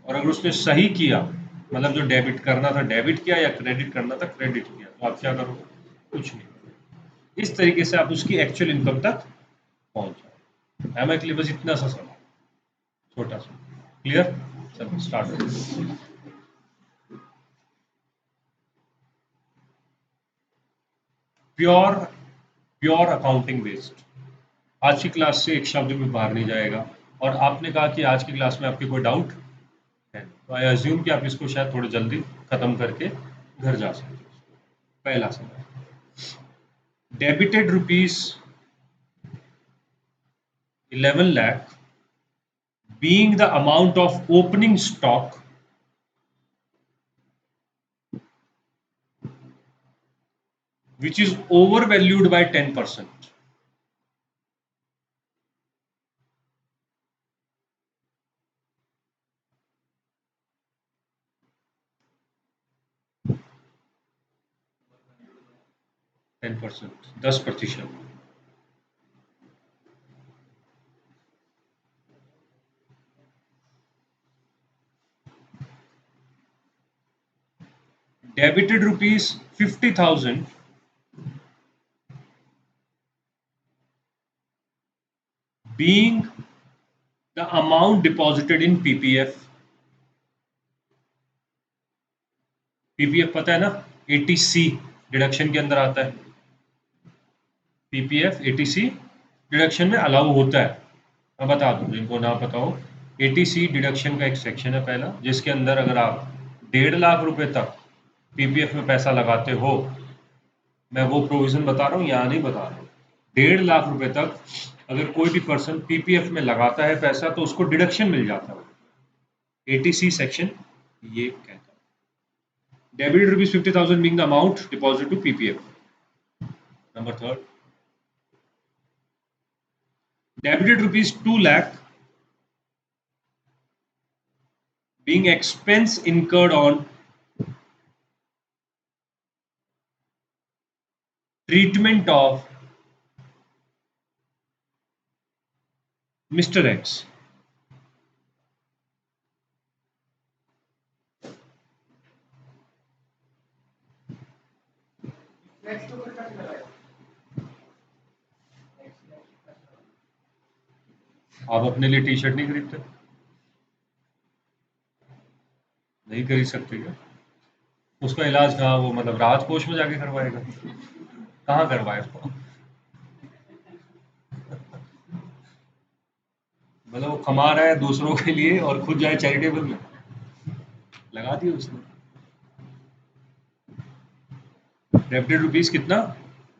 और अगर उसने सही किया, मतलब जो डेबिट करना था डेबिट किया, या क्रेडिट करना था क्रेडिट किया, तो आप क्या करोगे? कुछ नहीं। इस तरीके से आप उसकी एक्चुअल इनकम तक पहुंच जाओ। एम आई के लिए बस इतना सा सवाल, छोटा सा। क्लियर? चलो start. Pure pure accounting based. आज की क्लास से एक शब्द भी बाहर नहीं जाएगा। और आपने कहा कि आज की क्लास में आपके कोई डाउट है, तो आई अज्यूम कि आप इसको शायद थोड़ी जल्दी खत्म करके घर जा सकते हो। पहला सवाल, debited rupees 11 lakh being the amount of opening stock which is overvalued by 10%. 10%, 10%। Debited rupees 50,000 being the amount deposited in PPF। PPF पता है ना, ATC डिडक्शन के अंदर आता है। PPF ATC डिडक्शन में अलाउ होता है। मैं बता दूं जिनको ना पता हो, ATC डिडक्शन का एक सेक्शन है पहला, जिसके अंदर अगर आप 1.5 लाख रुपए तक PPF में पैसा लगाते हो, मैं वो प्रोविजन बता रहा हूँ, यहाँ नहीं बता रहा हूँ। 1.5 लाख रुपए तक अगर कोई भी पर्सन PPF में लगाता है पैसा, तो उसको डिडक्शन मिल जाता है। ATC सेक्शन ये कहता है। Debited rupees 50,000 being the amount deposit to PPF. Number third, debited rupees 2 lakh being expense incurred on treatment of Mr. X. आप अपने लिए टी शर्ट नहीं खरीदते? नहीं खरीद सकते क्या? उसका इलाज कहाँ, वो मतलब राहत कोष में जाके करवाएगा? कहाँ करवाए उसको? मतलब वो कमा रहा है दूसरों के लिए और खुद जाए चैरिटेबल में, लगा दिए उसने। डेबिटेड रुपीज कितना?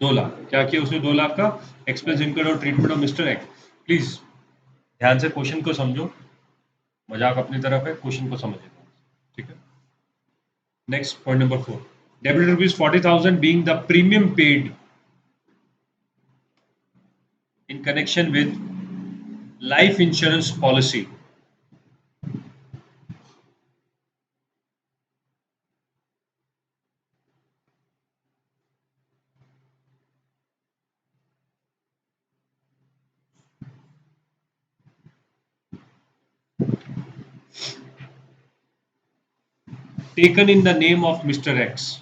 2 लाख। क्या किया उसने? 2 लाख का एक्सपेंस इनकर्ड और treatment of mister x. Please ध्यान से क्वेश्चन को समझो, मजाक अपनी तरफ है, क्वेश्चन को समझेगा। ठीक है, next point number 4, debited rupees 40,000 being the premium paid in connection with life insurance policy. Taken in the name of Mr. X.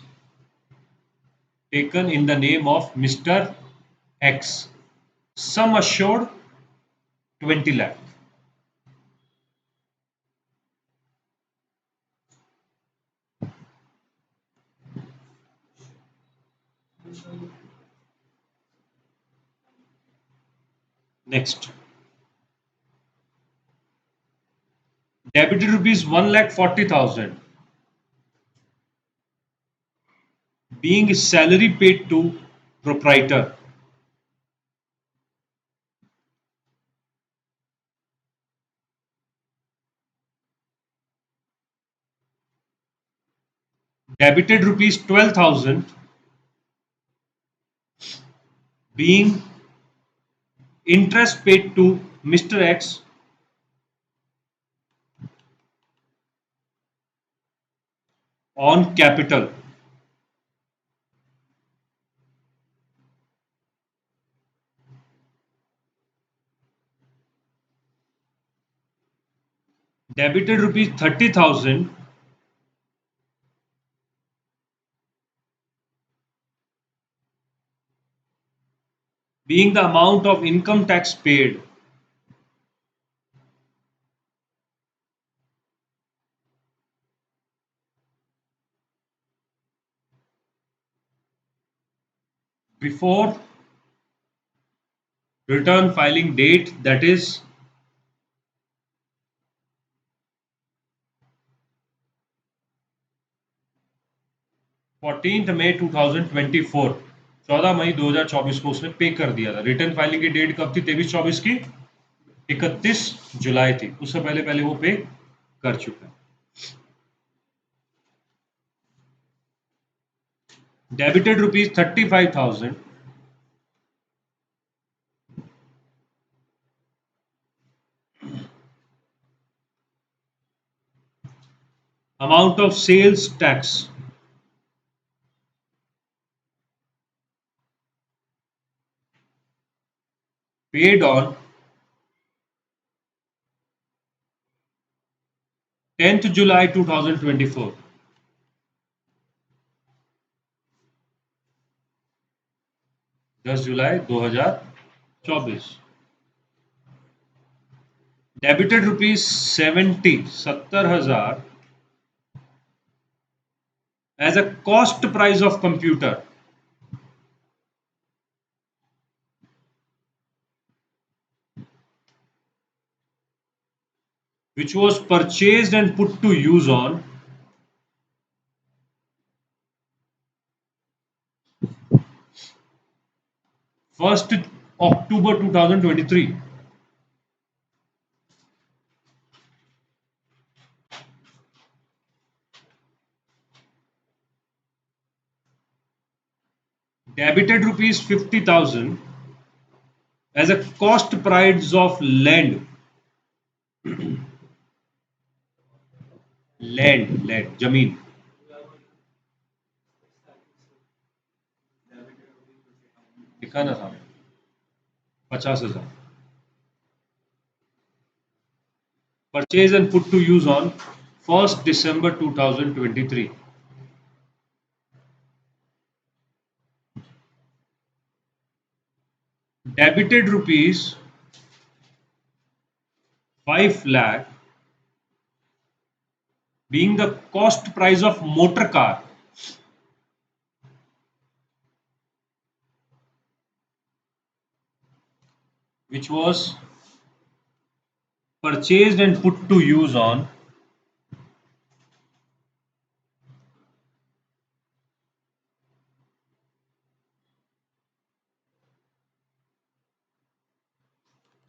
Taken in the name of Mr. X. Sum assured 20 lakh. Next, debited rupees 1,40,000 being salary paid to proprietor. Debited rupees 12,000 being interest paid to Mr. X on capital. Debited rupees 30,000 being the amount of income tax paid before return filing date, that is 14 मई 2024, 14 मई 2024 को उसने पे कर दिया था। Return filing की date कब थी? 23-24 की 31 जुलाई थी। उससे पहले पहले वो पे कर चुका है। Debited ₹35,000 amount of sales tax paid on 10th July 2024, 10 July 2024। Debited ₹70,000 as a cost price of computer which was purchased and put to use on 1st October 2023। Debited ₹50,000 as a cost price of land जमीन। लिखा ना सामने 50,000 purchased and put to use on 1st December 2023। Debited ₹5 lakh being the cost price of motor car which was purchased and put to use on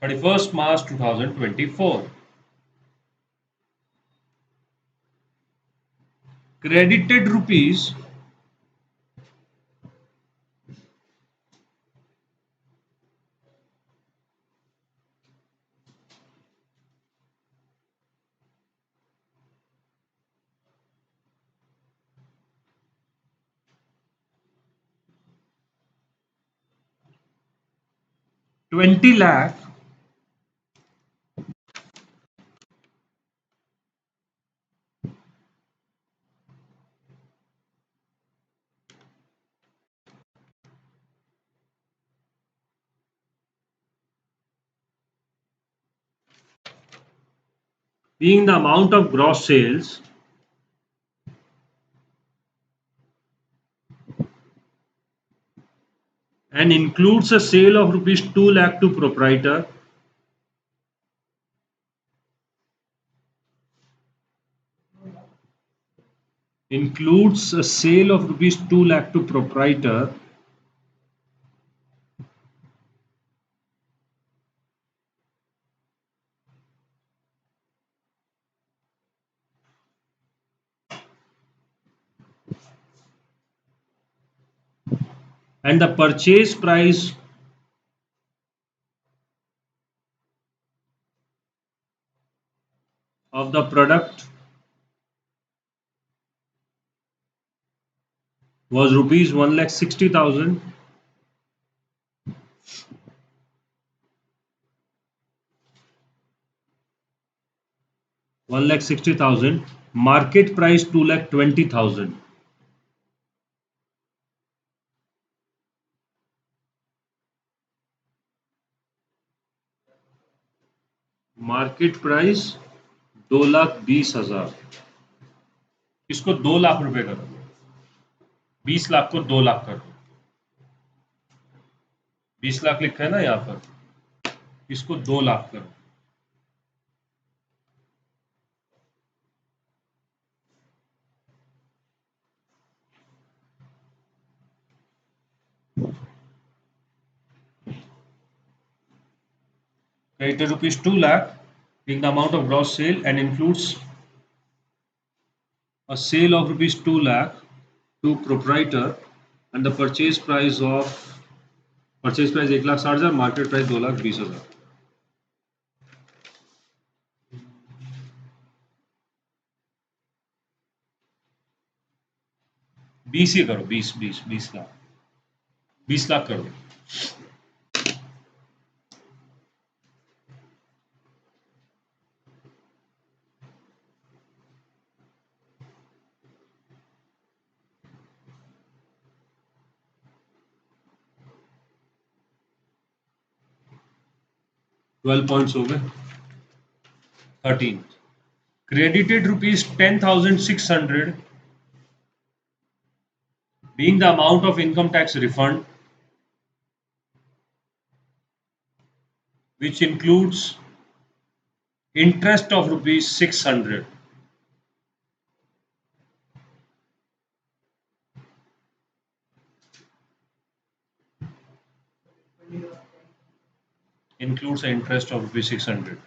31st March 2024। Credited rupees 20 lakh being the amount of gross sales and includes a sale of rupees 2 lakh to proprietor, includes a sale of rupees 2 lakh to proprietor and the purchase price of the product was rupees 1,60,000, 1,60,000, market price 2,20,000। Market price 2,20,000, इसको 2 लाख रुपए करो, 20 लाख को 2 लाख कर दो, 20 लाख लिखा है ना यहाँ पर, इसको 2 लाख करो। Credited rupees 2 lakh being the amount of gross sale and includes a sale of rupees 2 lakh to proprietor and the purchase price 1,60,000, market price 2,20,000। 20 ही करो, 20 लाख, 20 लाख कर दो। 12 पॉइंट्स हो गए। 13 credited rupees 10,600 being the amount of income tax refund which includes interest of rupees 600, includes an interest of rupees 600।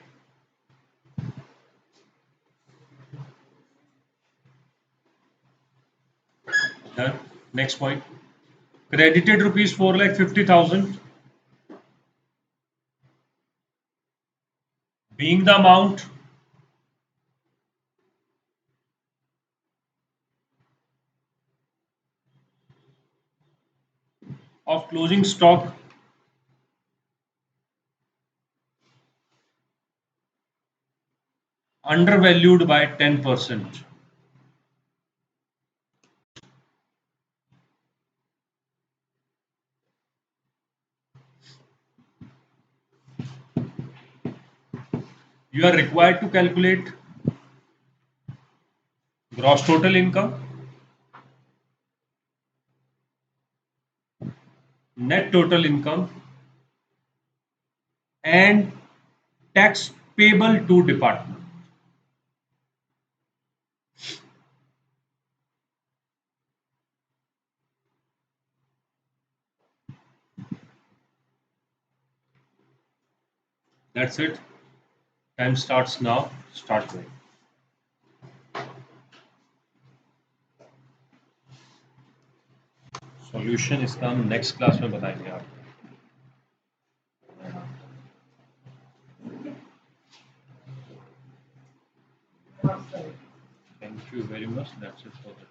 Done. Next point, credited rupees 4,50,000 being the amount of closing stock undervalued by 10%. You are required to calculate gross total income, net total income, and tax payable to department. That's it. Time starts now. Start going. Solution इसका हम next class में बताएंगे आपको। Thank you very much. That's it for the